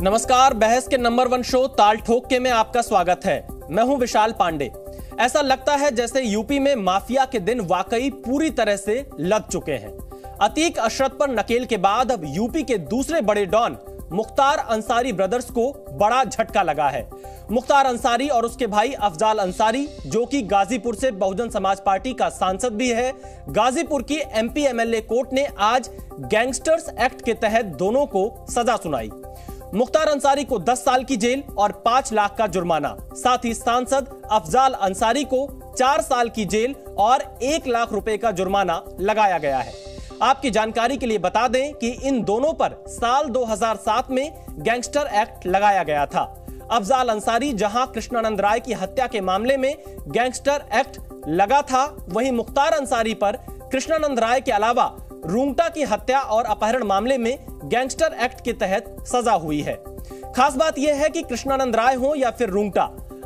नमस्कार, बहस के नंबर 1 शो ताल ठोक के में आपका स्वागत है। मैं हूं विशाल पांडे। ऐसा लगता है जैसे यूपी में माफिया के दिन वाकई पूरी तरह से लग चुके हैं। अतीक अशरत पर नकेल के बाद अब यूपी के दूसरे बड़े डॉन मुख्तार अंसारी ब्रदर्स को बड़ा झटका लगा है। मुख्तार अंसारी और उसके भाई अफजाल अंसारी, जो कि गाजीपुर से बहुजन समाज पार्टी का सांसद भी है, गाजीपुर की एमपी एमएलए कोर्ट ने आज गैंगस्टर्स एक्ट के तहत दोनों को सजा सुनाई। मुख्तार अंसारी को 10 साल की जेल और 5 लाख का जुर्माना, साथ ही सांसद अफजाल अंसारी को 4 साल की जेल और 1 लाख रुपए का जुर्माना लगाया गया है। आपकी जानकारी के लिए बता दें कि इन दोनों पर साल 2007 में गैंगस्टर एक्ट लगाया गया था। अफजाल अंसारी जहां कृष्णानंद राय की हत्या के मामले में गैंगस्टर एक्ट लगा था, वहीं मुख्तार अंसारी पर कृष्णानंद राय के अलावा रूंगटा की हत्या और अपहरण मामले में गैंगस्टर एक्ट के तहत सजा हुई है। खास बात यह है कि कृष्णानंद राय हो या फिर रूंगटा,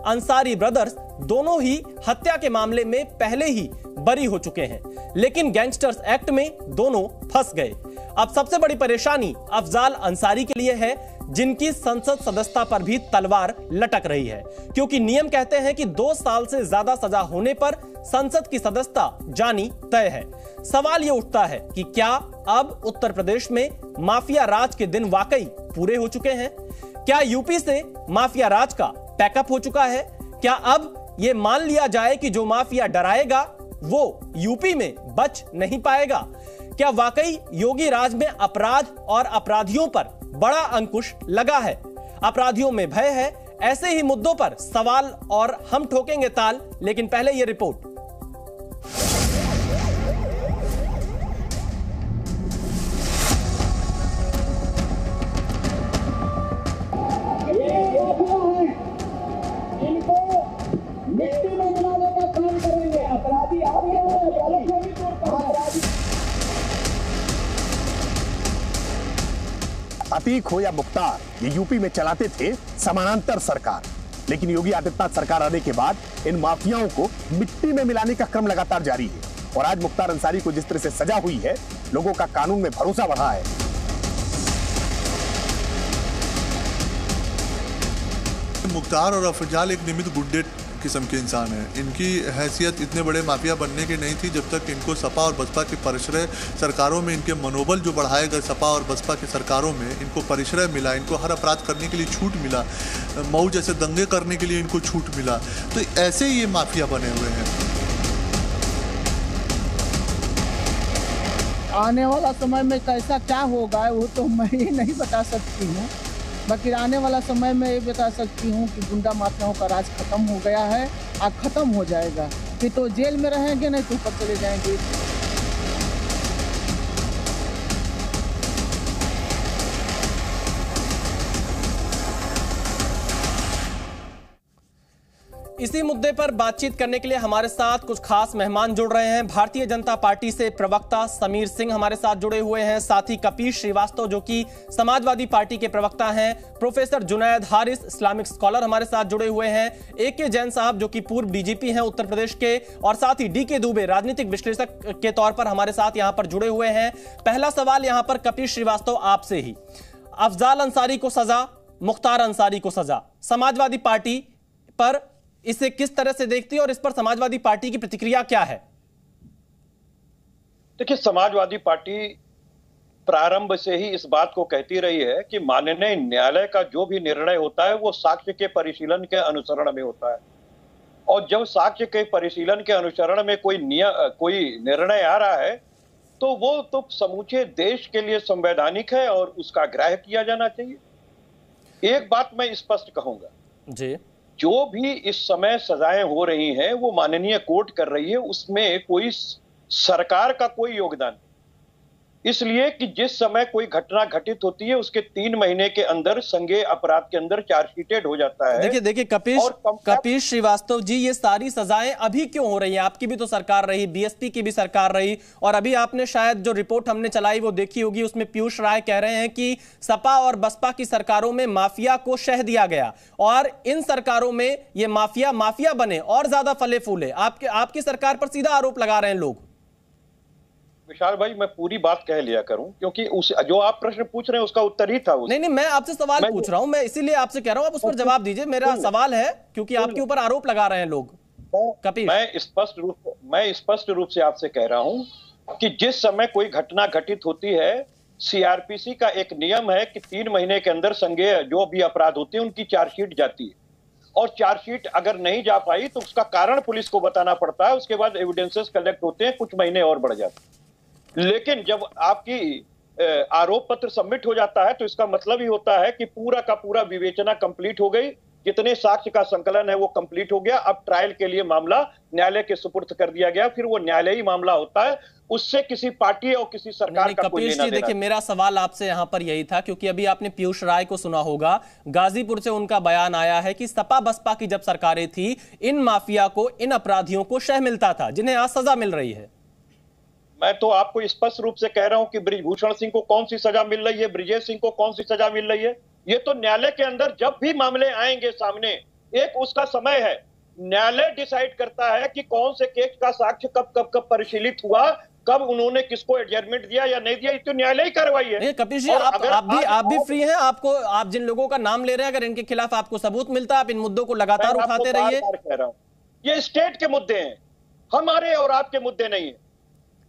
अंसारी ब्रदर्स दोनों ही हत्या के मामले में पहले ही बरी हो चुके हैं, लेकिन गैंगस्टर्स एक्ट में दोनों फंस गए। अब सबसे बड़ी परेशानी अफजाल अंसारी के लिए है, जिनकी संसद सदस्यता पर भी तलवार लटक रही है, क्योंकि नियम कहते हैं कि 2 साल से ज्यादा सजा होने पर संसद की सदस्यता जानी तय है। सवाल यह उठता है कि क्या अब उत्तर प्रदेश में माफिया राज के दिन वाकई पूरे हो चुके हैं? क्या यूपी से माफिया राज का पैकअप हो चुका है? क्या अब यह मान लिया जाए कि जो माफिया डराएगा वो यूपी में बच नहीं पाएगा? क्या वाकई योगी राज में अपराध और अपराधियों पर बड़ा अंकुश लगा है? अपराधियों में भय है? ऐसे ही मुद्दों पर सवाल और हम ठोकेंगे ताल, लेकिन पहले यह रिपोर्ट। अतीक हो या मुख्तार, ये यूपी में चलाते थे समानांतर सरकार, लेकिन योगी आदित्यनाथ सरकार आने के बाद इन माफियाओं को मिट्टी में मिलाने का क्रम लगातार जारी है। और आज मुख्तार अंसारी को जिस तरह से सजा हुई है, लोगों का कानून में भरोसा बढ़ा है। मुख्तार और अफजाल एक नियमित गुंडे किस्म के इंसान हैं। इनकी हैसियत इतने बड़े माफिया बनने की नहीं थी जब तक इनको सपा और बसपा के परिश्रय सरकारों में इनके मनोबल जो बढ़ाए गए, सपा और बसपा के सरकारों में इनको परिश्रय मिला, इनको हर अपराध करने के लिए छूट मिला, मऊ जैसे दंगे करने के लिए इनको छूट मिला, तो ऐसे ही ये माफिया बने हुए हैं। आने वाला समय में कैसा क्या होगा वो तो मैं ही नहीं बता सकती हूँ, बाकी आने वाला समय में ये बता सकती हूँ कि गुंडा माफियाओं का राज खत्म हो गया है, अब खत्म हो जाएगा। कि तो जेल में रहेंगे, नहीं तो ऊपर चले जाएंगे। इसी मुद्दे पर बातचीत करने के लिए हमारे साथ कुछ खास मेहमान जुड़ रहे हैं। भारतीय जनता पार्टी से प्रवक्ता समीर सिंह हमारे साथ जुड़े हुए हैं, साथ ही कपीश श्रीवास्तव जो कि समाजवादी पार्टी के प्रवक्ता हैं, professor Junaid Haris Islamic scholar हमारे साथ जुड़े हुए हैं, AK जैन साहब जो कि पूर्व डीजीपी हैं उत्तर प्रदेश के, और साथ ही DK दुबे राजनीतिक विश्लेषक के तौर पर हमारे साथ यहां पर जुड़े हुए हैं। पहला सवाल यहां पर कपीश श्रीवास्तव आपसे ही, अफजाल अंसारी को सजा, मुख्तार अंसारी को सजा, समाजवादी पार्टी पर इसे किस तरह से देखती है और इस पर समाजवादी पार्टी की प्रतिक्रिया क्या है? देखिए, समाजवादी पार्टी प्रारंभ से ही इस बात को कहती रही है कि माननीय न्यायालय का जो भी निर्णय होता है वो साक्ष्य के परिशीलन के अनुसरण में होता है, और जब साक्ष्य के परिशीलन के अनुसरण में कोई निर्णय आ रहा है तो वो तो समूचे देश के लिए संवैधानिक है और उसका ग्राह्य किया जाना चाहिए। एक बात मैं स्पष्ट कहूंगा जी, जो भी इस समय सजाएं हो रही हैं वो माननीय कोर्ट कर रही है, उसमें कोई सरकार का कोई योगदान नहीं, इसलिए कि जिस समय कोई घटना घटित होती है उसके 3 महीने के अंदर संज्ञेय अपराध के अंदर चार्जशीटेड हो जाता है। देखिए कपीश श्रीवास्तव जी, ये सारी सजाएं अभी क्यों हो रही हैं? आपकी भी तो सरकार रही, बीएसपी की भी सरकार रही, और अभी आपने शायद जो रिपोर्ट हमने चलाई वो देखी होगी, उसमें पीयूष राय कह रहे हैं कि सपा और बसपा की सरकारों में माफिया को शह दिया गया और इन सरकारों में ये माफिया बने और ज्यादा फले फूले। आपकी सरकार पर सीधा आरोप लगा रहे हैं लोग। विशाल भाई, मैं पूरी बात कह लिया करूं, क्योंकि उस जो आप प्रश्न पूछ रहे हैं उसका उत्तर ही था नहीं, मैं आपसे सवाल पूछ रहा हूं, मैं इसीलिए आपसे कह रहा हूं, आप उस पर जवाब दीजिए। मेरा सवाल है, क्योंकि आपके ऊपर आरोप लगा रहे हैं लोग। कपिल, मैं स्पष्ट रूप से आपसे कह रहा हूं कि जिस समय कोई घटना घटित होती है, सीआरपीसी का एक नियम है कि 3 महीने के अंदर संज्ञेय जो भी अपराध होते हैं उनकी चार्जशीट जाती है, और चार्जशीट अगर नहीं जा पाई तो उसका कारण पुलिस को बताना पड़ता है। उसके बाद एविडेंसेस कलेक्ट होते हैं, कुछ महीने और बढ़ जाते हैं। लेकिन जब आपकी आरोप पत्र सबमिट हो जाता है तो इसका मतलब ही होता है कि पूरा का पूरा विवेचना कंप्लीट हो गई, जितने साक्ष्य का संकलन है वो कंप्लीट हो गया। अब ट्रायल के लिए मामला न्यायालय के सुपुर्द कर दिया गया, फिर वो न्यायालयी मामला होता है, उससे किसी पार्टी और किसी सरकार का कोई लेना देना। देखिए, मेरा सवाल आपसे यहां पर यही था, क्योंकि अभी आपने पीयूष राय को सुना होगा, गाजीपुर से उनका बयान आया है कि सपा बसपा की जब सरकारें थी, इन माफिया को, इन अपराधियों को शह मिलता था, जिन्हें आज सजा मिल रही है। मैं तो आपको स्पष्ट रूप से कह रहा हूं कि ब्रिजभूषण सिंह को कौन सी सजा मिल रही है, ब्रिजेश सिंह को कौन सी सजा मिल रही है, ये तो न्यायालय के अंदर जब भी मामले आएंगे सामने, एक उसका समय है, न्यायालय डिसाइड करता है कि कौन से केस का साक्ष्य कब कब कब परिशीलित हुआ, कब उन्होंने किसको एडजर्मेंट दिया या नहीं दिया, ये तो न्यायालय कार्रवाई है। कपिल जी, आप भी फ्री हैं, आपको, आप जिन लोगों का नाम ले रहे हैं, अगर इनके खिलाफ आपको सबूत मिलता है, आप इन मुद्दों को लगातार उठाते रहिए। कह रहा हूं, ये स्टेट के मुद्दे हैं, हमारे और आपके मुद्दे नहीं है।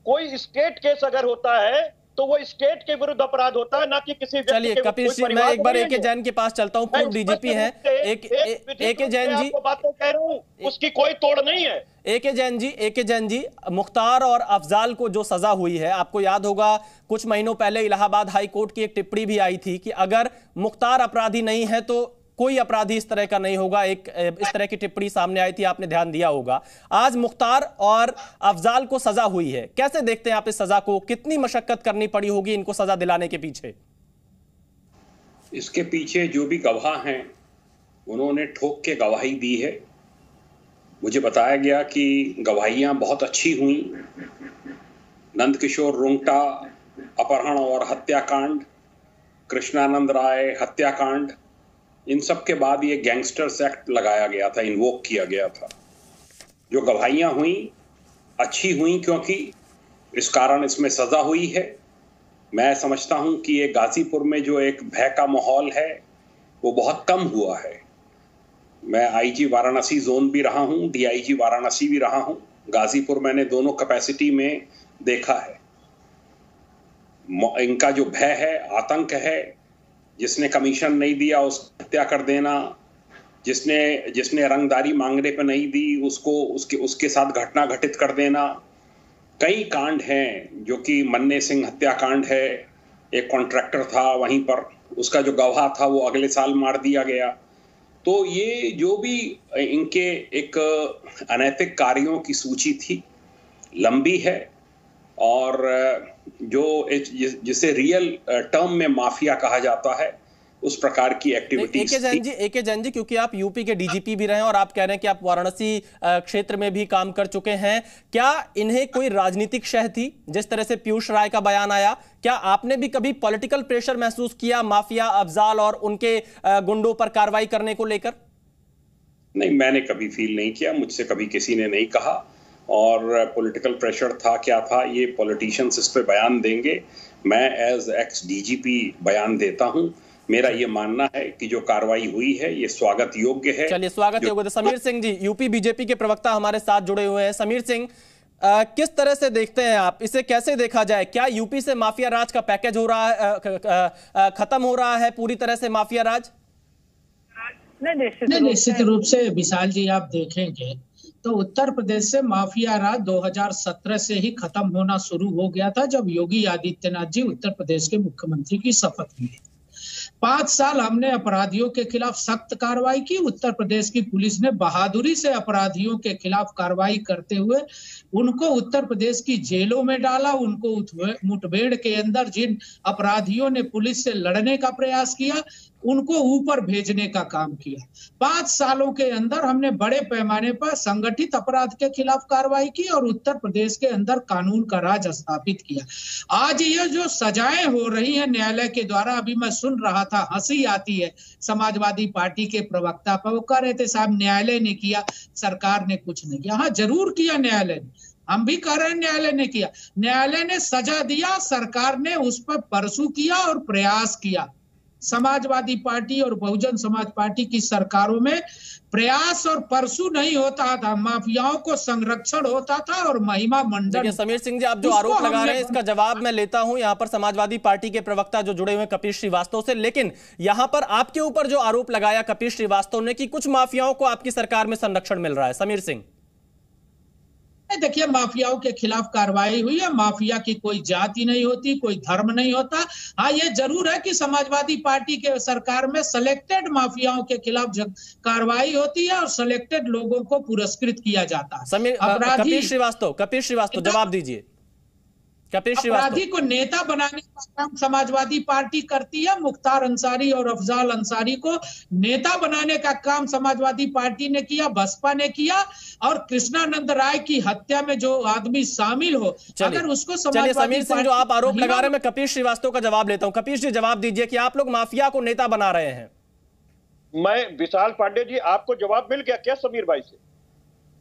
कोई स्टेट केस अगर होता है तो वो स्टेट के विरुद्ध अपराध होता है, ना कि किसी। चलिए कपिल जी, मैं एक बार एके जैन के पास चलता हूं, पूर्व डीजीपी हैं एके जैन जी। बातें कह रहा हूं, उसकी कोई तोड़ नहीं है। एके जैन जी, मुख्तार और अफजाल को जो सजा हुई है, आपको याद होगा कुछ महीनों पहले इलाहाबाद हाई कोर्ट की एक टिप्पणी भी आई थी कि अगर मुख्तार अपराधी नहीं है तो कोई अपराधी इस तरह का नहीं होगा, इस तरह की टिप्पणी सामने आई थी, आपने ध्यान दिया होगा। आज मुख्तार और अफजाल को सजा हुई है, कैसे देखते हैं आप इस सजा को? कितनी मशक्कत करनी पड़ी होगी इनको सजा दिलाने के पीछे? इसके पीछे जो भी गवाह हैं उन्होंने ठोक के गवाही दी है। मुझे बताया गया कि गवाहियां बहुत अच्छी हुई। नंदकिशोर रुंगटा अपहरण और हत्याकांड, कृष्णानंद राय हत्याकांड, इन सब के बाद ये गैंगस्टर्स एक्ट लगाया गया था, इन्वोक किया गया था। जो गवाहियां हुई अच्छी हुई, क्योंकि इस कारण इसमें सजा हुई है। मैं समझता हूं कि ये गाजीपुर में जो एक भय का माहौल है वो बहुत कम हुआ है। मैं आईजी वाराणसी जोन भी रहा हूं, डीआईजी वाराणसी भी रहा हूं। गाजीपुर मैंने दोनों कैपेसिटी में देखा है। इनका जो भय है, आतंक है, जिसने कमीशन नहीं दिया उसको हत्या कर देना, जिसने रंगदारी मांगने पे नहीं दी उसके साथ घटना घटित कर देना। कई कांड हैं, जो कि मन्ने सिंह हत्याकांड है, एक कॉन्ट्रैक्टर था वहीं पर, उसका जो गवाह था वो अगले साल मार दिया गया। तो ये जो भी इनके एक अनैतिक कार्यों की सूची थी, लंबी है, और जो जिसे रियल टर्म में माफिया कहा जाता है, उस प्रकार की एक्टिविटीज। एके जैन जी, क्योंकि आप यूपी के डीजीपी भी रहे हैं और आप कह रहे हैं कि आप वाराणसी क्षेत्र में भी काम कर चुके हैं, क्या इन्हें कोई राजनीतिक शह थी? जिस तरह से पीयूष राय का बयान आया, क्या आपने भी कभी पॉलिटिकल प्रेशर महसूस किया माफिया अफजाल और उनके गुंडों पर कार्रवाई करने को लेकर? नहीं, मैंने कभी फील नहीं किया, मुझसे कभी किसी ने नहीं कहा। और पॉलिटिकल प्रेशर था क्या था, ये पॉलिटिशियंस इस पे बयान देंगे। मैं एज एक्स डीजीपी बयान देता हूं। मेरा ये मानना है कि जो कार्रवाई हुई है ये स्वागत योग्य है। चलिए, स्वागत योग्य। समीर सिंह जी, यूपी बीजेपी के प्रवक्ता हमारे साथ जुड़े हुए हैं। समीर सिंह, किस तरह से देखते हैं आप इसे? कैसे देखा जाए? क्या यूपी से माफिया राज का पैकेज हो रहा है, खत्म हो रहा है पूरी तरह से माफिया राज? निश्चित रूप से विशाल जी, आप देखेंगे तो उत्तर प्रदेश से माफिया राज 2017 से ही खत्म होना शुरू हो गया था, जब योगी आदित्यनाथ जी उत्तर प्रदेश के मुख्यमंत्री की शपथ ली। 5 साल हमने अपराधियों के खिलाफ सख्त कार्रवाई की। उत्तर प्रदेश की पुलिस ने बहादुरी से अपराधियों के खिलाफ कार्रवाई करते हुए उनको उत्तर प्रदेश की जेलों में डाला। उनको मुठभेड़ के अंदर जिन अपराधियों ने पुलिस से लड़ने का प्रयास किया, उनको ऊपर भेजने का काम किया। 5 सालों के अंदर हमने बड़े पैमाने पर संगठित अपराध के खिलाफ कार्रवाई की और उत्तर प्रदेश के अंदर कानून का राज स्थापित किया। आज ये जो सजाएं हो रही हैं न्यायालय के द्वारा, अभी मैं सुन रहा था, हंसी आती है समाजवादी पार्टी के प्रवक्ता पर। वो कह रहे थे साहब न्यायालय ने किया, सरकार ने कुछ नहीं किया। हाँ, जरूर किया न्यायालय ने। हम भी कह रहे हैं न्यायालय ने किया, न्यायालय ने सजा दिया, सरकार ने उस पर परसू किया और प्रयास किया। समाजवादी पार्टी और बहुजन समाज पार्टी की सरकारों में प्रयास और परसू नहीं होता था, माफियाओं को संरक्षण होता था और महिमा मंडल। समीर सिंह जी, आप जो आरोप लगा रहे हैं इसका जवाब मैं लेता हूं यहां पर समाजवादी पार्टी के प्रवक्ता जो जुड़े हुए कपिल श्रीवास्तव से, लेकिन यहां पर आपके ऊपर जो आरोप लगाया कपिल श्रीवास्तव ने कि कुछ माफियाओं को आपकी सरकार में संरक्षण मिल रहा है, समीर सिंह। देखिए, माफियाओं के खिलाफ कार्रवाई हुई है। माफिया की कोई जाति नहीं होती, कोई धर्म नहीं होता। हाँ, ये जरूर है कि समाजवादी पार्टी के सरकार में सिलेक्टेड माफियाओं के खिलाफ कार्रवाई होती है और सिलेक्टेड लोगों को पुरस्कृत किया जाता है। कपिल श्रीवास्तव जवाब दीजिए। अपराधी को नेता बनाने का काम समाजवादी पार्टी करती है। मुख्तार अंसारी और अफजाल अंसारी को नेता बनाने का काम समाजवादी पार्टी ने किया, बसपा ने किया। और कृष्णानंद राय की हत्या में जो आदमी शामिल हो, अगर उसको समीर सिंह, जो आप आरोप लगा रहे हैं, मैं कपिल श्रीवास्तव का जवाब लेता हूं। कपिल जी, जवाब दीजिए कि आप लोग माफिया को नेता बना रहे हैं। मैं विशाल पांडे जी, आपको जवाब मिल गया क्या समीर भाई से?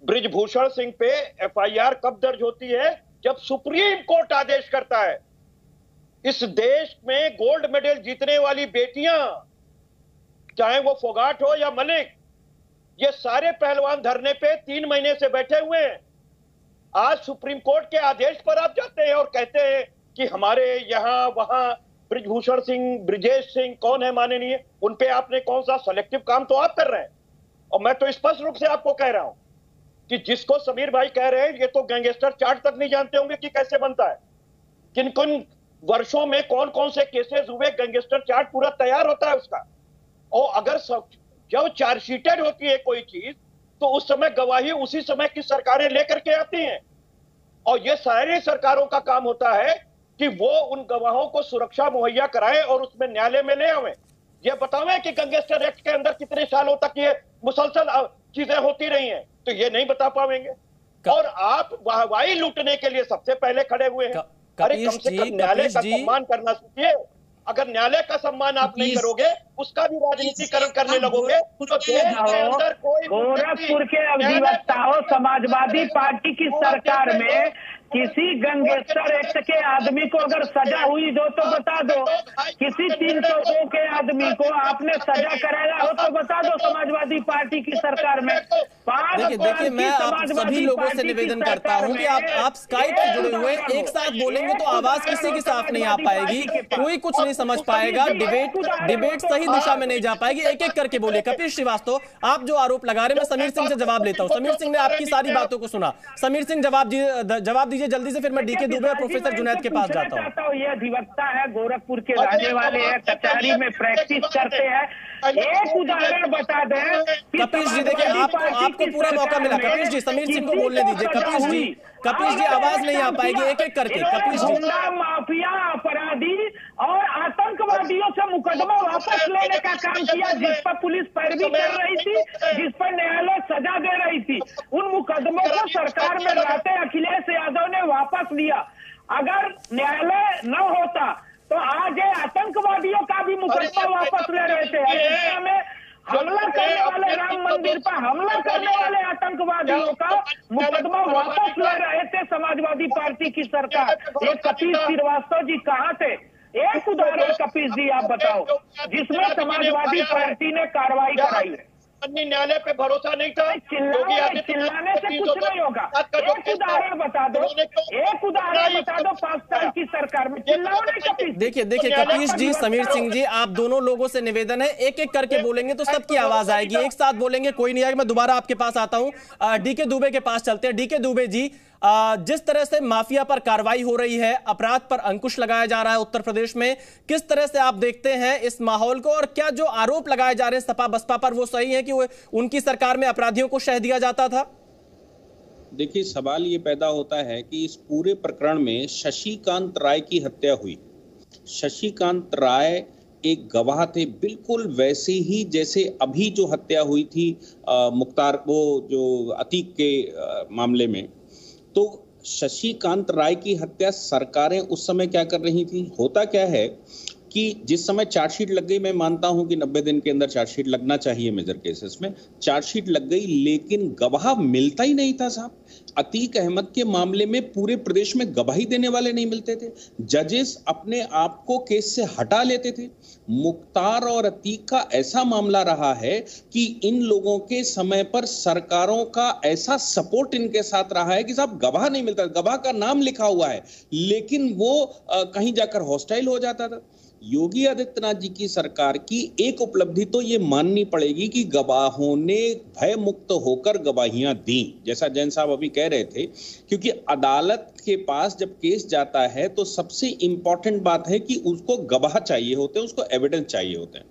बृजभूषण सिंह पे FIR कब दर्ज होती है? जब सुप्रीम कोर्ट आदेश करता है। इस देश में गोल्ड मेडल जीतने वाली बेटियां, चाहे वो फोगाट हो या मलिक, ये सारे पहलवान धरने पे 3 महीने से बैठे हुए हैं। आज सुप्रीम कोर्ट के आदेश पर आप जाते हैं और कहते हैं कि हमारे यहां वहां बृजभूषण सिंह, ब्रिजेश सिंह कौन है माननीय, उन पे आपने कौन सा सेलेक्टिव काम तो आप कर रहे हैं। और मैं तो स्पष्ट रूप से आपको कह रहा हूं कि जिसको समीर भाई कह रहे हैं, ये तो गैंगस्टर चार्ट तक नहीं जानते होंगे कि कैसे बनता है, किन किन वर्षों में कौन कौन से केसेस हुए, गैंगस्टर चार्ट पूरा तैयार होता है उसका। और अगर जब चार्जशीटेड होती है कोई चीज, तो उस समय गवाही उसी समय की सरकारें लेकर के आती हैं। और ये सारी सरकारों का काम होता है कि वो उन गवाहों को सुरक्षा मुहैया कराएं और उसमें न्यायालय में ले आवे। ये बतावें कि गैंगस्टर एक्ट के अंदर कितने सालों तक ये मुसलसल चीजें होती रही हैं, तो ये नहीं बता पाएंगे। और आप वाहवाही लूटने के लिए सबसे पहले खड़े हुए हैं। अरे कम से कम न्यायालय का सम्मान करना सीखिए। अगर न्यायालय का सम्मान आप नहीं करोगे, उसका भी राजनीतिकरण करने लगोगे, तो देश के अंदर कोई गोरखपुर के अधिवक्ताओं समाजवादी पार्टी की सरकार में किसी गैंगस्टर एक्ट के आदमी को अगर सजा हुई हो तो बता दो, किसी 302 के आदमी को आपने सजा कराया हो तो बता दो। समाजवादी पार्टी की सरकार में देखिए मैं आप सभी लोगों से निवेदन करता हूं कि आप स्काइप से जुड़े हुए एक साथ बोलेंगे तो आवाज किसी की साफ नहीं आ पाएगी, कोई कुछ नहीं समझ पाएगा, डिबेट सही दिशा में नहीं जा पाएगी। एक एक करके बोलिए। कपिल श्रीवास्तव, आप जो आरोप लगा रहे हैं, मैं समीर सिंह से जवाब लेता हूं। समीर सिंह ने आपकी सारी बातों को सुना। समीर सिंह जवाब दीजिए जल्दी से, फिर मैं डीके दुबे और प्रोफेसर जुनैद के पास जाता हूं। ये अधिवक्ता है, गोरखपुर के रहने वाले हैं, कचहरी में प्रैक्टिस करते हैं। एक उदाहरण बता दें। कपिल जी, देखिए आपको पूरा मौका मिला। कपिल जी, समीर सिंह को बोलने दीजिए। कपिल जी आवाज नहीं आ पाएगी, एक एक करके। कपिल जी, माफिया, अपराधी और आतंकवादियों से मुकदमा वापस लेने का काम किया, जिस पर पुलिस पैरवी कर रही थी, जिस पर न्यायालय सजा दे रही थी, उन मुकदमों को सरकार में रहते अखिलेश यादव ने वापस लिया। अगर न्यायालय न होता तो आज ये आतंकवादियों का भी मुकदमा वापस ले रहे थे। अयोध्या में हमला करने वाले, राम मंदिर पर हमला करने वाले आतंकवादियों का मुकदमा वापस ले रहे थे समाजवादी पार्टी की सरकार। ये कपिल श्रीवास्तव जी कहाँ थे? एक उदाहरण कपिल जी आप बताओ जिसमें समाजवादी पार्टी ने कार्रवाई कराई है। न्यायालय पे भरोसा नहीं था। चिल्लाने से कुछ नहीं होगा। एक उदाहरण बता दो, एक उदाहरण बता दो 5 साल की सरकार में चिल्लाओ नहीं। कपिल देखिए कपिल जी, समीर सिंह जी, आप दोनों लोगों से निवेदन है, एक एक करके बोलेंगे तो सबकी आवाज आएगी। एक साथ बोलेंगे कोई नहीं आएगा। मैं दोबारा आपके पास आता हूं, डीके दुबे के पास चलते हैं। डीके दुबे जी, जिस तरह से माफिया पर कार्रवाई हो रही है, अपराध पर अंकुश लगाया जा रहा है उत्तर प्रदेश में, किस तरह से आप देखते हैं इस माहौल को? और क्या जो आरोप लगाए जा रहे हैं सपा बसपा पर, वो सही है कि वो उनकी सरकार में अपराधियों को शह दिया जाता था? देखिए, सवाल ये पैदा होता है कि इस पूरे प्रकरण में शशिकांत राय की हत्या हुई। शशिकांत राय एक गवाह थे, बिल्कुल वैसे ही जैसे अभी जो हत्या हुई थी मुख्तार, वो जो अतीक के मामले में। तो शशिकांत राय की हत्या सरकारें उस समय क्या कर रही थी? होता क्या है कि जिस समय चार्जशीट लग गई, मैं मानता हूं कि 90 दिन के अंदर चार्जशीट लगना चाहिए मेजर केसेस में, चार्जशीट लग गई लेकिन गवाह मिलता ही नहीं था साहब। अतीक अहमद के मामले में पूरे प्रदेश में गवाही देने वाले नहीं मिलते थे, जजेस अपने आप को केस से हटा लेते थे। मुख्तार और अतीक का ऐसा मामला रहा है कि इन लोगों के समय पर सरकारों का ऐसा सपोर्ट इनके साथ रहा है कि साहब गवाह नहीं मिलता, गवाह का नाम लिखा हुआ है लेकिन वो कहीं जाकर हॉस्टाइल हो जाता था। योगी आदित्यनाथ जी की सरकार की एक उपलब्धि तो ये माननी पड़ेगी कि गवाहों ने भय मुक्त होकर गवाहियां दी, जैसा जैन साहब अभी कह रहे थे, क्योंकि अदालत के पास जब केस जाता है तो सबसे इंपॉर्टेंट बात है कि उसको गवाह चाहिए होते हैं, उसको एविडेंस चाहिए होते हैं।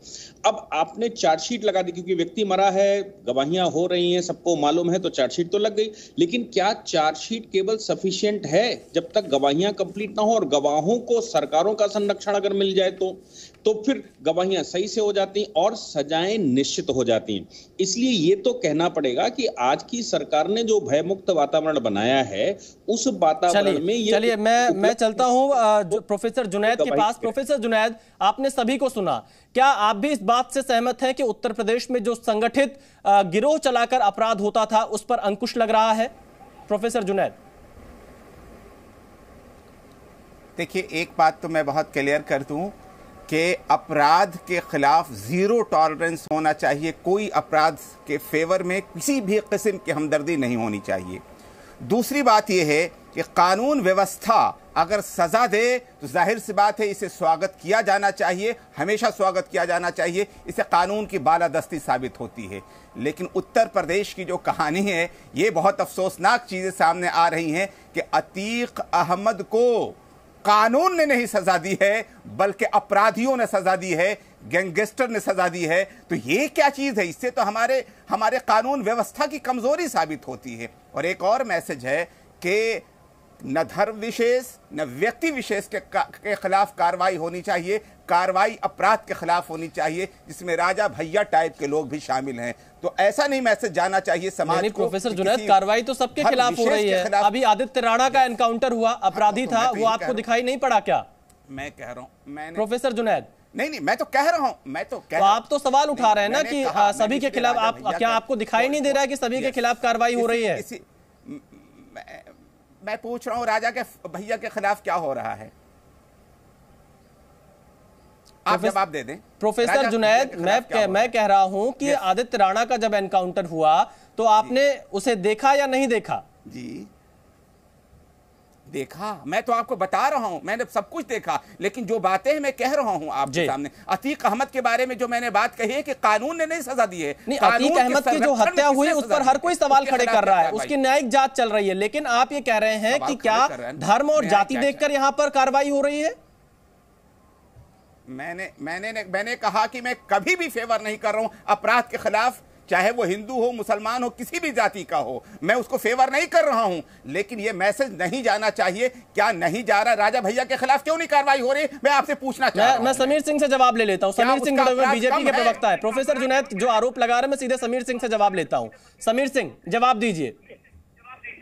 अब आपने चार्जशीट लगा दी क्योंकि व्यक्ति मरा है, गवाहियां हो रही हैं, सबको मालूम है, तो चार्जशीट तो लग गई, लेकिन क्या चार्जशीट केवल सफिशिएंट है जब तक गवाहियां कंप्लीट ना हो और गवाहों को सरकारों का संरक्षण अगर मिल जाए तो फिर गवाहियां सही से हो जाती हैं और सजाएं निश्चित हो जाती हैं। इसलिए ये तो कहना पड़ेगा कि आज की सरकार ने जो भयमुक्त वातावरण बनाया है उस वातावरण में ये चलिए मैं चलता हूं प्रोफेसर जुनैद के पास। प्रोफेसर जुनैद, आपने सभी को सुना, क्या आप भी इस बात से सहमत हैं कि उत्तर प्रदेश में जो संगठित गिरोह चलाकर अपराध होता था उस पर अंकुश लग रहा है? प्रोफेसर जुनैद, देखिए, एक बात तो मैं बहुत क्लियर कर दूं कि अपराध के खिलाफ जीरो टॉलरेंस होना चाहिए। कोई अपराध के फेवर में किसी भी किस्म की हमदर्दी नहीं होनी चाहिए। दूसरी बात यह है कि कानून व्यवस्था अगर सजा दे तो जाहिर सी बात है इसे स्वागत किया जाना चाहिए, हमेशा स्वागत किया जाना चाहिए, इससे कानून की बालादस्ती साबित होती है। लेकिन उत्तर प्रदेश की जो कहानी है, ये बहुत अफसोसनाक चीज़ें सामने आ रही हैं कि अतीक अहमद को कानून ने नहीं सजा दी है बल्कि अपराधियों ने सजा दी है, गैंगस्टर ने सजा दी है। तो ये क्या चीज है? इससे तो हमारे कानून व्यवस्था की कमजोरी साबित होती है। और एक और मैसेज है कि न धर्म विशेष न व्यक्ति विशेष के खिलाफ कार्रवाई होनी चाहिए, कार्रवाई अपराध के खिलाफ होनी चाहिए जिसमें राजा भैया टाइप के लोग भी शामिल हैं। तो ऐसा नहीं मैसेज जाना चाहिए समाज को। प्रोफेसर जुनैद, कार्रवाई तो सबके खिलाफ हो रही है। अभी आदित्य राणा का एनकाउंटर हुआ, अपराधी था, वो आपको दिखाई नहीं पड़ा क्या? मैं कह रहा हूं, प्रोफेसर जुनैद, नहीं, मैं तो कह रहा हूं, तो आप तो सवाल उठा रहे हैं ना कि सभी के खिलाफ, क्या आपको दिखाई नहीं दे रहा है कि सभी के खिलाफ कार्रवाई हो रही है? मैं पूछ रहा हूं राजा के भैया के खिलाफ क्या हो रहा है, आप जवाब दे दें। प्रोफेसर जुनैद, मैं कह रहा हूं कि आदित्य राणा का जब एनकाउंटर हुआ तो आपने उसे देखा या नहीं देखा? जी देखा, मैं तो आपको बता रहा हूं, मैंने सब कुछ देखा। लेकिन जो बातें मैं कह रहा हूं आपके सामने, अतीक अहमद के बारे में जो मैंने बात कही है कि कानून ने नहीं सजा दी है। नहीं, अतीक अहमद की जो हत्या हुई उस पर हर कोई सवाल खड़े कर रहा है, उसकी न्यायिक जांच चल रही है, लेकिन आप ये कह रहे हैं कि क्या धर्म और जाति देखकर यहां पर कार्रवाई हो रही है? मैंने कहा कि मैं कभी भी फेवर नहीं कर रहा हूं अपराध के खिलाफ, चाहे वो हिंदू हो, मुसलमान हो, किसी भी जाति का हो, मैं उसको फेवर नहीं कर रहा हूं। लेकिन ये मैसेज नहीं जाना चाहिए। क्या नहीं जा रहा? राजा भैया के खिलाफ क्यों नहीं कार्रवाई हो रही? मैं आपसे पूछना चाहता हूं। मैं समीर सिंह से जवाब ले लेता हूं। समीर सिंह बीजेपी के प्रवक्ता है। प्रोफेसर जुनैद जो आरोप लगा रहे हैं, मैं सीधे समीर सिंह से जवाब लेता हूं। समीर सिंह, जवाब दीजिए।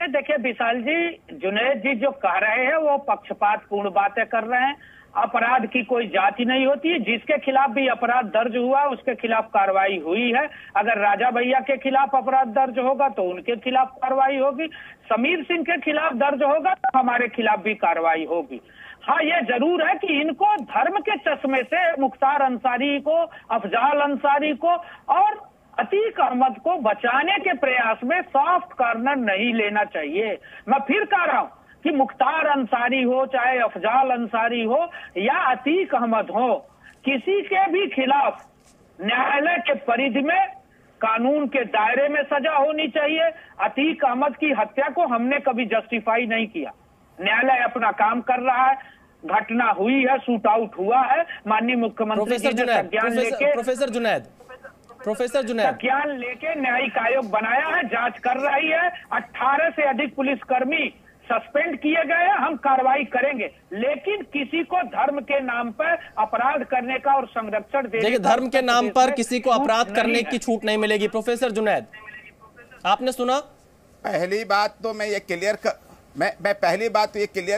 देखिए विशाल जी, जुनैद जी जो कह रहे हैं वो पक्षपातपूर्ण बातें कर रहे हैं। अपराध की कोई जाति नहीं होती है, जिसके खिलाफ भी अपराध दर्ज हुआ उसके खिलाफ कार्रवाई हुई है। अगर राजा भैया के खिलाफ अपराध दर्ज होगा तो उनके खिलाफ कार्रवाई होगी, समीर सिंह के खिलाफ दर्ज होगा तो हमारे खिलाफ भी कार्रवाई होगी। हाँ, ये जरूर है कि इनको धर्म के चश्मे से मुख्तार अंसारी को, अफजाल अंसारी को और अतीक अहमद को बचाने के प्रयास में सॉफ्ट कॉर्नर नहीं लेना चाहिए। मैं फिर कह रहा हूं कि मुख्तार अंसारी हो, चाहे अफजाल अंसारी हो या अतीक अहमद हो, किसी के भी खिलाफ न्यायालय के परिधि में, कानून के दायरे में सजा होनी चाहिए। अतीक अहमद की हत्या को हमने कभी जस्टिफाई नहीं किया। न्यायालय अपना काम कर रहा है, घटना हुई है, शूट आउट हुआ है, माननीय मुख्यमंत्री जी ने संज्ञान लेके संज्ञान लेके न्यायिक आयोग बनाया है, जांच कर रही है। 18 से अधिक पुलिसकर्मी सस्पेंड किए गए हैं, हम कार्रवाई करेंगे, लेकिन किसी को धर्म के नाम पर अपराध करने का और संरक्षण देने का, धर्म के नाम पर किसी को अपराध करने की छूट नहीं मिलेगी। प्रोफेसर जुनैद, आपने सुना? पहली बात तो मैं ये क्लियर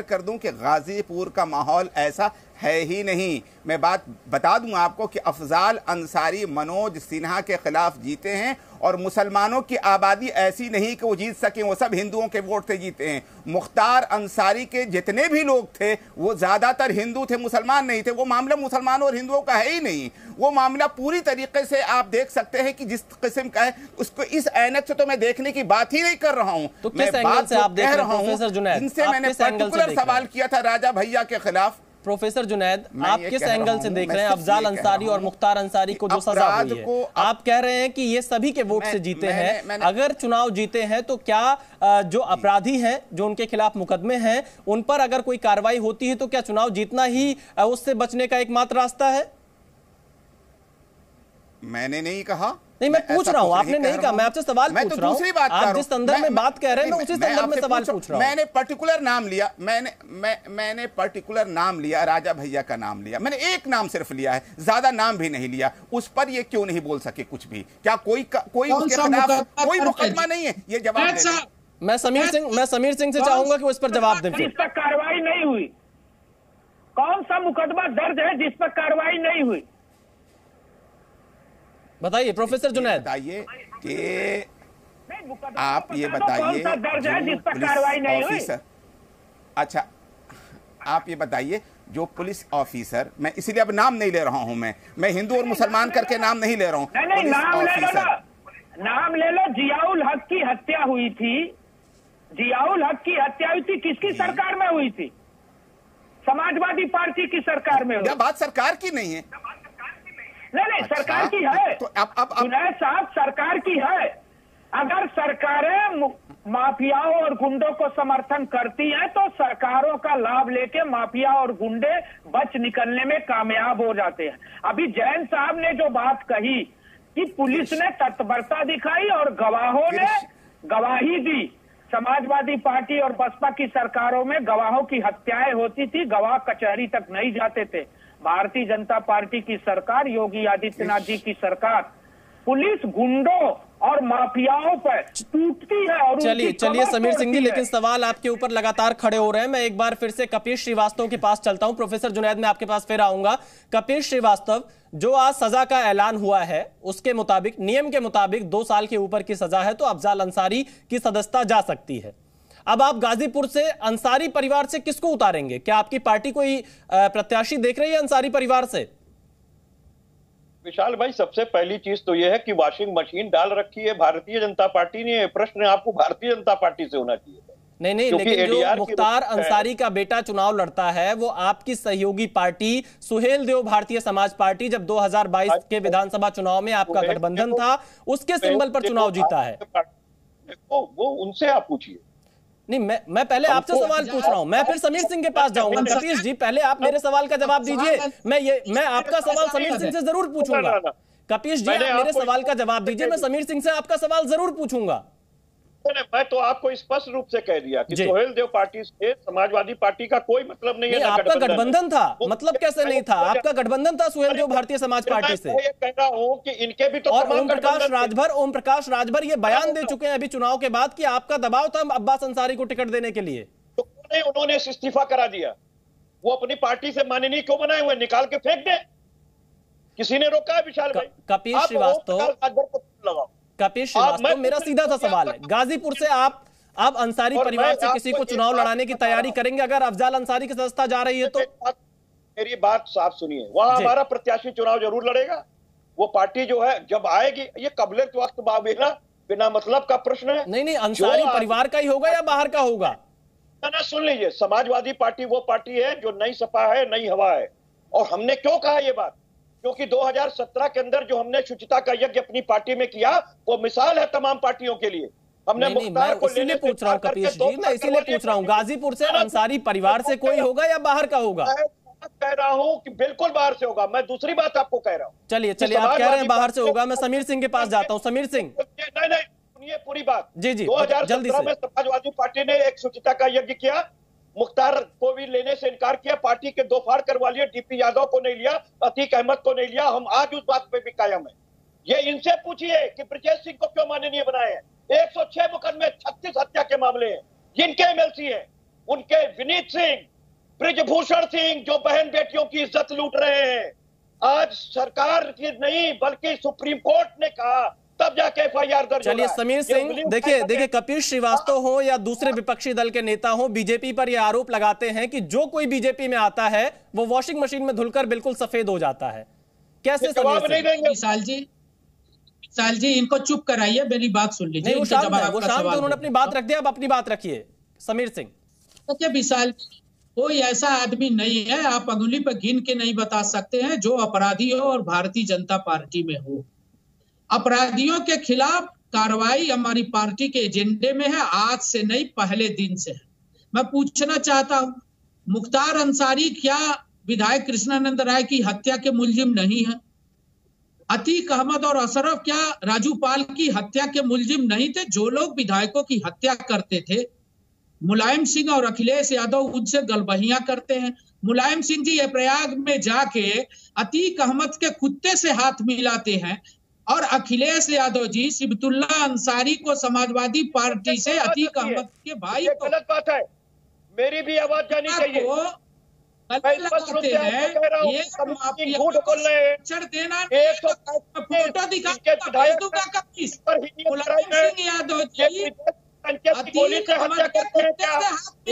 कर दूं कि गाजीपुर का माहौल ऐसा है ही नहीं। मैं बात बता दूं आपको कि अफजाल अंसारी मनोज सिन्हा के खिलाफ जीते हैं, और मुसलमानों की आबादी ऐसी नहीं कि वो जीत सके, वो सब हिंदुओं के वोट से जीते हैं। मुख्तार अंसारी के जितने भी लोग थे वो ज्यादातर हिंदू थे, मुसलमान नहीं थे। वो मामला मुसलमानों और हिंदुओं का है ही नहीं। वो मामला पूरी तरीके से आप देख सकते हैं कि जिस किस्म का है, उसको इस ऐनक से तो मैं देखने की बात ही नहीं कर रहा हूं। तो मैं बात से आप कह रहा हूं, इनसे मैंने पर्टिकुलर सवाल किया था राजा भैया के खिलाफ। प्रोफेसर जुनैद, आप किस एंगल से देख रहे हैं अफजाल अंसारी और मुख्तार अंसारी को जो सजा हुई है? आप कह रहे हैं कि ये सभी के वोट से जीते हैं, अगर चुनाव जीते हैं तो क्या जो अपराधी हैं, जो उनके खिलाफ मुकदमे हैं, उन पर अगर कोई कार्रवाई होती है तो क्या चुनाव जीतना ही उससे बचने का एकमात्र रास्ता है? मैंने नहीं कहा। नहीं, मैं पूछ रहा हूं, आपने नहीं कहा, मैं आपसे सवाल पूछ रहा हूं। आप जिस संदर्भ में बात कह रहे हैं मैं उसी संदर्भ में सवाल पूछ रहा हूं। मैंने पर्टिकुलर नाम लिया, मैंने पर्टिकुलर नाम लिया, राजा भैया का नाम लिया, मैंने एक नाम सिर्फ लिया है, ज्यादा नाम भी नहीं लिया। उस पर ये क्यों नहीं बोल सके कुछ भी? क्या कोई उसके खिलाफ कोई मुकदमा नहीं है? ये जवाब मैं समीर सिंह से चाहूंगा कि वो इस पर जवाब दें। जिस पर कार्रवाई नहीं हुई, कौन सा मुकदमा दर्ज है जिस पर कार्रवाई नहीं हुई? बताइए प्रोफेसर जुनैद। बताइए कि आप ये बताइए ऑफिसर, अच्छा आप ये बताइए जो पुलिस ऑफिसर, मैं इसीलिए अब नाम नहीं ले रहा हूं, मैं हिंदू और मुसलमान करके नाम नहीं ले रहा हूं। नहीं, नाम ले लो। जियाउल हक की हत्या हुई थी, जियाउल हक की हत्या हुई थी, किसकी सरकार में हुई थी? समाजवादी पार्टी की सरकार में हुई। बात सरकार की नहीं है। नहीं, सरकार की है। तो अब जुनैद साहब, सरकार की है। अगर सरकारें माफियाओं और गुंडों को समर्थन करती हैं तो सरकारों का लाभ लेके माफिया और गुंडे बच निकलने में कामयाब हो जाते हैं। अभी जैन साहब ने जो बात कही कि पुलिस ने तत्परता दिखाई और गवाहों ने गवाही दी, समाजवादी पार्टी और बसपा की सरकारों में गवाहों की हत्याएं होती थी, गवाह कचहरी तक नहीं जाते थे। भारतीय जनता पार्टी की सरकार, योगी आदित्यनाथ जी की सरकार, पुलिस गुंडों और माफियाओं पर टूटती है। और चलिए समीर सिंह जी, लेकिन सवाल आपके ऊपर लगातार खड़े हो रहे हैं। मैं एक बार फिर से कपिश श्रीवास्तव के पास चलता हूं। प्रोफेसर जुनैद, मैं आपके पास फिर आऊंगा। कपिश श्रीवास्तव, जो आज सजा का ऐलान हुआ है उसके मुताबिक, नियम के मुताबिक 2 साल के ऊपर की सजा है तो अफजाल अंसारी की सदस्यता जा सकती है। अब आप गाजीपुर से अंसारी परिवार से किसको उतारेंगे? क्या आपकी पार्टी कोई प्रत्याशी देख रही है अंसारी परिवार से? विशाल भाई, सबसे पहली चीज तो यह है कि वॉशिंग मशीन डाल रखी है भारतीय जनता पार्टी ने। प्रश्न आपको भारतीय जनता पार्टी से होना चाहिए। नहीं, लेकिन जो मुख्तार अंसारी का बेटा चुनाव लड़ता है वो आपकी सहयोगी पार्टी सुहेल देव भारतीय समाज पार्टी, जब 2022 के विधानसभा चुनाव में आपका गठबंधन था, उसके सिंबल पर चुनाव जीता है। वो उनसे आप पूछिए। नहीं, मैं पहले आपसे सवाल पूछ रहा हूं, मैं फिर समीर सिंह के पास जाऊंगा। कपिश जी, पहले आप मेरे सवाल का जवाब दीजिए। मैं आपका सवाल समीर सिंह से जरूर पूछूंगा। कपिश जी, आप मेरे सवाल का जवाब दीजिए, मैं समीर सिंह से आपका सवाल जरूर पूछूंगा। मैं तो आपको स्पष्ट रूप से कह दिया कि सुहेल देव पार्टी से समाजवादी पार्टी का कोई मतलब नहीं है। आपका गठबंधन था, मतलब कैसे नहीं था? आपका गठबंधन था सुहेल देव भारतीय समाज पार्टी से। मैं कह रहा हूं कि इनके भी तो, और ओम प्रकाश राजभर ये बयान दे चुके हैं अभी चुनाव के बाद कि आपका दबाव था अब्बास अंसारी को टिकट देने के लिए। तो उन्होंने इस्तीफा करा दिया। वो अपनी पार्टी से माननीय क्यों बनाए हुए? निकाल के फेंक दे। किसी ने रोका है? विशाल भाई, कपिश श्रीवास्तव, मेरा सीधा सा सवाल है, गाजीपुर से आप अंसारी परिवार से किसी को चुनाव लड़ाने की तैयारी करेंगे अगर अफजाल अंसारी की सदस्यता जा रही है तो? मेरी बात साफ सुनिए, वहां हमारा प्रत्याशी चुनाव जरूर लड़ेगा। वो पार्टी जो है जब आएगी, ये कबले वक्त बाबेला बिना मतलब का प्रश्न है। नहीं, अंसारी परिवार का ही होगा या बाहर का होगा? ना, सुन लीजिए, समाजवादी पार्टी वो पार्टी है जो नई सपा है, नई हवा है। और हमने क्यों कहा ये बात? क्योंकि 2017 के अंदर जो हमने शुचिता का यज्ञ अपनी पार्टी में किया वो मिसाल है तमाम पार्टियों के लिए। हमने मुख्तार को इसीलिए पूछ रहा हूं कपिश जी, मैं इसीलिए पूछ रहा हूं, गाजीपुर से अंसारी परिवार से कोई होगा या बाहर का होगा? कह रहा हूं कि बिल्कुल बाहर से होगा। मैं दूसरी बात आपको कह रहा हूं। चलिए आप कह रहे हैं बाहर से होगा। मैं समीर सिंह के पास जाता हूं। समीर सिंह, नहीं, सुनिए पूरी बात। जी 2017 में समाजवादी पार्टी ने एक शुचिता का यज्ञ किया, मुख्तार को भी लेने से इनकार किया, पार्टी के 2 फाड़ करवा लिए, डीपी यादव को नहीं लिया, अतीक अहमद को नहीं लिया। हम आज उस बात पे भी कायम है। ये इनसे पूछिए कि ब्रजेश सिंह को क्यों माननीय बनाए हैं। 106 मुकदमे, 36 हत्या के मामले हैं, जिनके एमएलसी हैं, उनके विनीत सिंह, ब्रिजभूषण सिंह जो बहन बेटियों की इज्जत लूट रहे हैं, आज सरकार की नहीं बल्कि सुप्रीम कोर्ट ने कहा तब जाके एफआईआर दर्ज। चलिए समीर सिंह, देखिए कपीश श्रीवास्तव हो या दूसरे विपक्षी दल के नेता हो, बीजेपी पर यह आरोप लगाते हैं कि जो कोई बीजेपी में आता है वो वॉशिंग मशीन में धुलकर बिल्कुल सफेद हो जाता है। कैसे जवाब नहीं देंगे? विशाल जी इनको चुप कराइए, मेरी बात सुन लीजिए। वो शांत उन्होंने अपनी बात रख दिया, अब अपनी बात रखिए समीर सिंह। देखिए विशाल, कोई ऐसा आदमी नहीं है, आप अंगुली पर गिन के नहीं बता सकते हैं जो अपराधी हो और भारतीय जनता पार्टी में हो। अपराधियों के खिलाफ कार्रवाई हमारी पार्टी के एजेंडे में है, आज से नहीं पहले दिन से है। मैं पूछना चाहता हूं, मुख्तार अंसारी क्या विधायक कृष्णानंद राय की हत्या के मुलजिम नहीं है? अतीक अहमद और अशरफ क्या राजू पाल की हत्या के मुलजिम नहीं थे? जो लोग विधायकों की हत्या करते थे, मुलायम सिंह और अखिलेश यादव उनसे गलबहियां करते हैं। मुलायम सिंह जी ये प्रयाग में जाके अतीक अहमद के कुत्ते से हाथ मिलाते हैं और अखिलेश यादव जी सिबतुल्ला अंसारी को समाजवादी पार्टी से अतीक अहमद के भाई को गलत बात है, मेरी भी आवाज जानी चाहिए। झूठ बोल रहे हैं, फोटो दिखा मुलायम सिंह यादव जी एक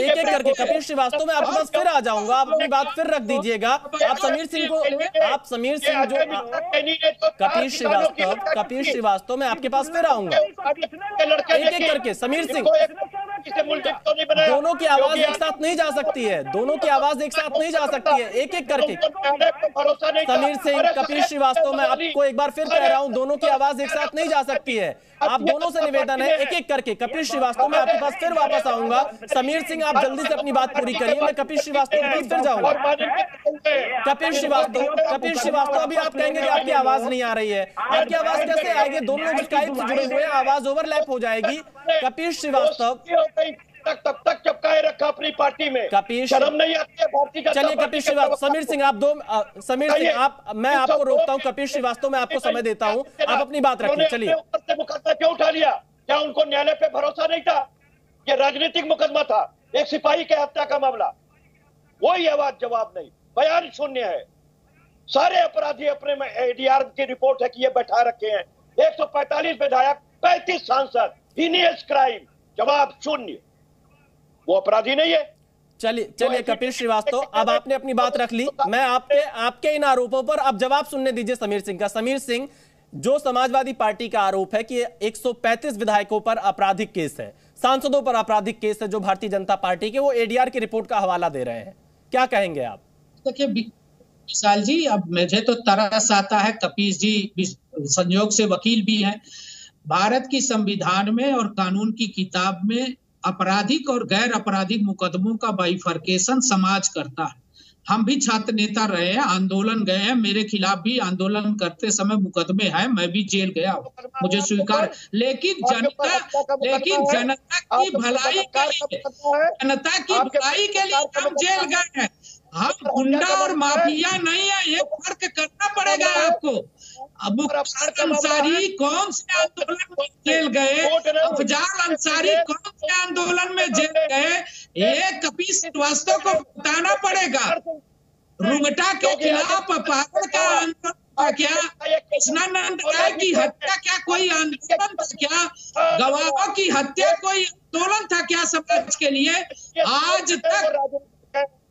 एक करके कपीश श्रीवास्तव में आपके पास फिर आ जाऊंगा, आप अपनी बात फिर रख दीजिएगा। आप समीर सिंह जो कपीश श्रीवास्तव में आपके पास फिर आऊंगा। एक एक करके समीर सिंह, दोनों की आवाज एक साथ नहीं जा सकती है, दोनों की आवाज एक साथ नहीं जा सकती है। एक एक करके समीर सिंह, कपीश श्रीवास्तव, मैं आपको एक बार फिर कह रहा हूं, दोनों की आवाज एक साथ नहीं जा सकती है। आप दोनों से निवेदन है, एक एक करके। कपीश श्रीवास्तव मैं आपके पास फिर वापस आऊंगा। समीर सिंह आप जल्दी से अपनी बात पूरी करिए, मैं कपीश श्रीवास्तव के पास फिर जाऊंगा। कपीश श्रीवास्तव अभी आप कहेंगे कि आपकी आवाज नहीं आ रही है, आपकी आवाज कैसे आएगी? दोनों लोग स्काइप से जुड़े हुए हैं, आवाज ओवरलैप हो जाएगी। कपीश श्रीवास्तव तब तक चपकाए रखा अपनी पार्टी में, शर्म नहीं आती है भारतीय जनता। चलिए कपीश श्रीवास्तव, समीर सिंह आप समीर सिंह मैं आपको रोकता हूं। कपीश श्रीवास्तव मैं आपको समय देता हूं, आप अपनी बात रखिए। चलिए, मुकदमा क्यों उठा लिया? क्या उनको न्यायालय पे भरोसा नहीं था? ये राजनीतिक मुकदमा था, एक सिपाही के हत्या का मामला। वही आवाज जवाब नहीं, बयान शून्य है। सारे अपराधी अपने में एडीआर की रिपोर्ट है कि ये बैठा रखे हैं। 145 विधायक, 35 सांसद, हीनियस क्राइम, जवाब शून्य। वो अपराधी नहीं है। चलिए कपीश श्रीवास्तव, अब आपने अपनी बात रख ली। मैं आपके इन आरोपों पर अब जवाब सुनने दीजिए समीर सिंह का। समीर सिंह, जो समाजवादी पार्टी का आरोप है कि 135 विधायकों पर आपराधिक केस है, सांसदों पर आपराधिक केस है जो भारतीय जनता पार्टी के, वो एडीआर की रिपोर्ट का हवाला दे रहे हैं, क्या कहेंगे आप? देखिए विशाल जी, अब मुझे तो तरस आता है, कपीश जी संयोग से वकील भी हैं। भारत की संविधान में और कानून की किताब में आपराधिक और गैर आपराधिक मुकदमों का बाइफर्केशन समाज करता है। हम भी छात्र नेता रहे हैं, आंदोलन गए हैं, मेरे खिलाफ भी आंदोलन करते समय मुकदमे हैं, मैं भी जेल गया हूँ, मुझे स्वीकार। लेकिन जनता की भलाई के लिए, हम जेल गए हैं। हम गुंडा और माफिया नहीं है, ये फर्क करना पड़ेगा आपको। अब मुख्तार अंसारी कौन से आंदोलन में जेल गए, अफजाल अंसारी कौन से आंदोलन में जेल गए, ये कपीश श्रीवास्तव को बताना पड़ेगा। रुंगटा के खिलाफ अपहरण का आंदोलन था क्या? कृष्णानंद राय की हत्या क्या कोई आंदोलन था क्या? गवाहों की हत्या कोई आंदोलन था क्या समाज के लिए?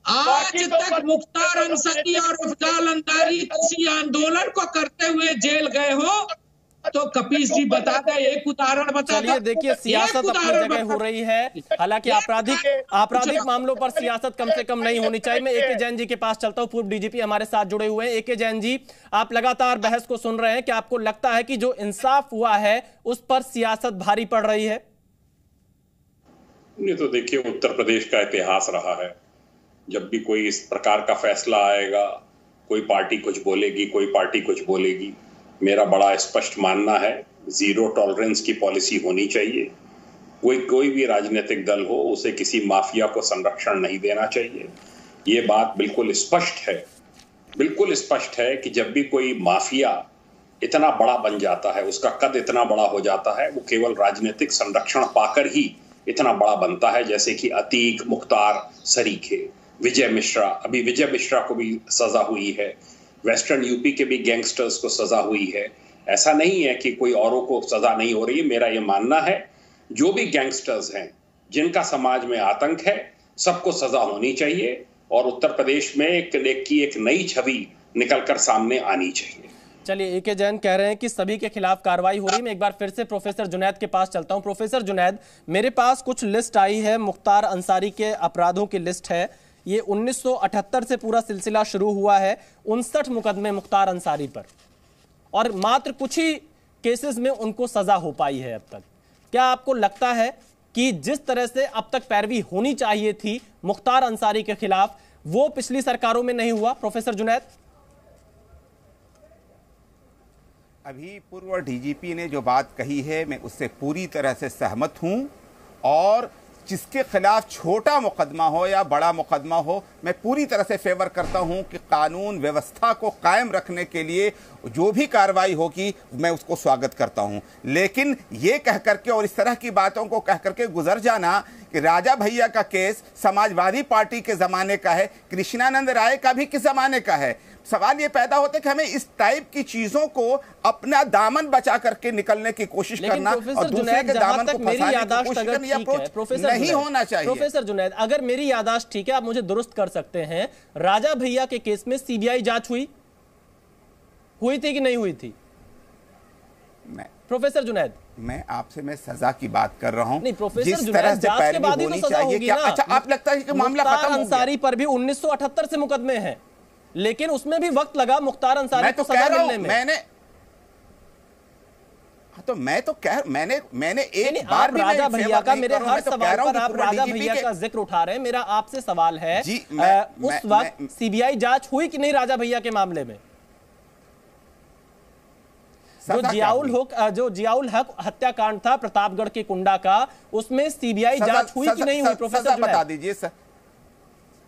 आज तक मुख्तार अंसारी और अफजाल अंसारी किसी आंदोलन को करते हुए जेल गए हो तो कपीश जी बता दें, एक उदाहरण बता। चलिए देखिए, सियासत अपनी जगह हो रही है, हालांकि आपराधिक मामलों पर सियासत कम से कम नहीं होनी चाहिए। मैं एके जैन जी के पास चलता हूं, पूर्व डीजीपी हमारे साथ जुड़े हुए हैं। एके जैन जी, आप लगातार बहस को सुन रहे हैं, क्या आपको लगता है कि जो इंसाफ हुआ है उस पर सियासत भारी पड़ रही है? ये तो देखिए, उत्तर प्रदेश का इतिहास रहा है, जब भी कोई इस प्रकार का फैसला आएगा, कोई पार्टी कुछ बोलेगी, कोई पार्टी कुछ बोलेगी। मेरा बड़ा स्पष्ट मानना है, जीरो टॉलरेंस की पॉलिसी होनी चाहिए। कोई भी राजनीतिक दल हो, उसे किसी माफिया को संरक्षण नहीं देना चाहिए। ये बात बिल्कुल स्पष्ट है कि जब भी कोई माफिया इतना बड़ा बन जाता है, उसका कद इतना बड़ा हो जाता है, वो केवल राजनीतिक संरक्षण पाकर ही इतना बड़ा बनता है, जैसे कि अतीक, मुख्तार, सरीखे। विजय मिश्रा को भी सजा हुई है, वेस्टर्न यूपी के भी गैंगस्टर्स को सजा हुई है। ऐसा नहीं है कि कोई औरों को सजा नहीं हो रही है। मेरा ये मानना है जो भी गैंगस्टर्स हैं, जिनका समाज में आतंक है, सबको सजा होनी चाहिए और उत्तर प्रदेश में एक नई छवि निकलकर सामने आनी चाहिए। चलिए, एके जैन कह रहे हैं कि सभी के खिलाफ कार्रवाई हो रही है। मैं एक बार फिर से प्रोफेसर जुनैद के पास चलता हूं। प्रोफेसर जुनैद, मेरे पास कुछ लिस्ट आई है, मुख्तार अंसारी के अपराधों की लिस्ट है। ये 1978 से पूरा सिलसिला शुरू हुआ है। 59 मुकदमे मुख्तार अंसारी पर, और मात्र कुछ ही केसेस में उनको सजा हो पाई है अब तक। क्या आपको लगता है कि जिस तरह से अब तक पैरवी होनी चाहिए थी मुख्तार अंसारी के खिलाफ, वो पिछली सरकारों में नहीं हुआ? प्रोफेसर जुनैद, अभी पूर्व डीजीपी ने जो बात कही है, मैं उससे पूरी तरह से सहमत हूं। और जिसके खिलाफ छोटा मुकदमा हो या बड़ा मुकदमा हो, मैं पूरी तरह से फेवर करता हूं कि कानून व्यवस्था को कायम रखने के लिए जो भी कार्रवाई होगी मैं उसको स्वागत करता हूं। लेकिन ये कह करके और इस तरह की बातों को कह करके गुजर जाना कि राजा भैया का केस समाजवादी पार्टी के ज़माने का है, कृष्णानंद राय का भी किस ज़माने का है, सवाल ये पैदा होता है कि हमें इस टाइप की चीजों को अपना दामन बचा करके निकलने की कोशिश करना और दूसरे के दामन को फंसाने की कोशिश करना, ये अप्रोच नहीं होना चाहिए। प्रोफेसर जुनैद, अगर मेरी याददाश्त ठीक है, आप मुझे दुरुस्त कर सकते हैं, राजा भैया के केस में सीबीआई जांच हुई थी कि नहीं हुई थी? प्रोफेसर जुनैद, मैं सजा की बात कर रहा हूं। नहीं प्रोफेसर जुनैद, जांच के बाद ही तो सजा होगी ना। अच्छा, आप लगता है कि मामला खत्म हो गया? अंसारी पर भी 1978 से मुकदमे हैं, लेकिन उसमें भी वक्त लगा मुख्तार अंसारी को सजा मिलने में। मैंने एक बार भी राजा भैया का, मेरे हर सवाल पर आप राजा भैया का जिक्र उठा रहे हैं। मेरा आपसे सवाल है, उस वक्त सीबीआई जांच हुई कि नहीं राजा भैया के मामले में? जो जियाउल हक हत्याकांड था प्रतापगढ़ के कुंडा का, उसमें सीबीआई जांच हुई कि नहीं हुई? प्रोफेसर बता दीजिए,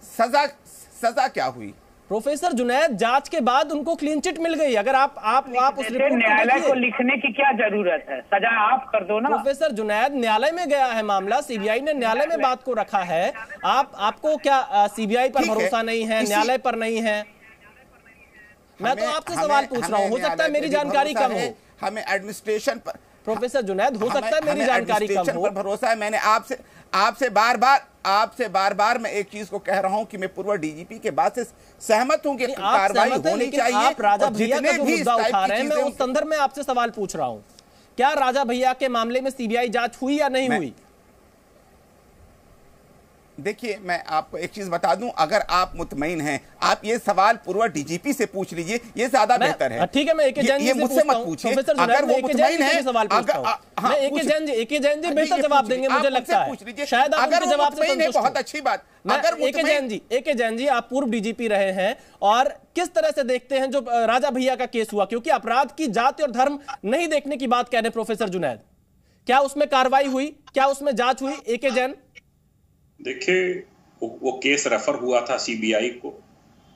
सजा क्या हुई? प्रोफेसर जुनैद, जांच के बाद उनको क्लीन चिट मिल गई। अगर आप उस रिपोर्ट न्यायालय को लिखने की क्या जरूरत है? सजा आप कर दो ना। प्रोफेसर जुनैद, न्यायालय में गया है मामला, सीबीआई ने न्यायालय में बात को रखा है। आपको क्या सीबीआई पर भरोसा नहीं है, न्यायालय पर नहीं है? मैं तो आपसे सवाल पूछ रहा हूँ, हो सकता है मेरी जानकारी कम हो। हमें एडमिनिस्ट्रेशन पर, प्रोफेसर जुनैद, हो सकता है मेरी जानकारी कम हो। भरोसा है। मैंने आपसे बार बार मैं एक चीज को कह रहा हूं कि मैं पूर्व डीजीपी के बात से सहमत हूं कि कार्रवाई होनी चाहिए। आप राजा भैया का जो मुद्दा उठा रहे हैं, मैं उस संदर्भ में आपसे सवाल पूछ रहा हूं, क्या राजा भैया के मामले में सीबीआई जांच हुई या नहीं हुई? देखिए, मैं आपको एक चीज बता दूं, अगर आप मुतमईन हैं, आप ये सवाल पूर्व डीजीपी से पूछ लीजिए, ये ज्यादा बेहतर है। ठीक है, मैं एके जैन जी से मुझसे मत पूछिए। अगर वो मुतमईन है, सवाल पूछता हूं, मैं एके जैन जी बेहतर जवाब देंगे, मुझे लगता है। शायद आप उनके जवाब से संतुष्ट हो। बहुत अच्छी बात। अगर एके जैन जी, आप पूर्व डीजीपी रहे हैं, और किस तरह से देखते हैं जो राजा भैया का केस हुआ? क्योंकि अपराध की जाति और धर्म नहीं देखने की बात कह रहे प्रोफेसर जुनैद, क्या उसमें कार्रवाई हुई, क्या उसमें जांच हुई? एके जैन, देखिए, वो केस रेफर हुआ था सीबीआई को,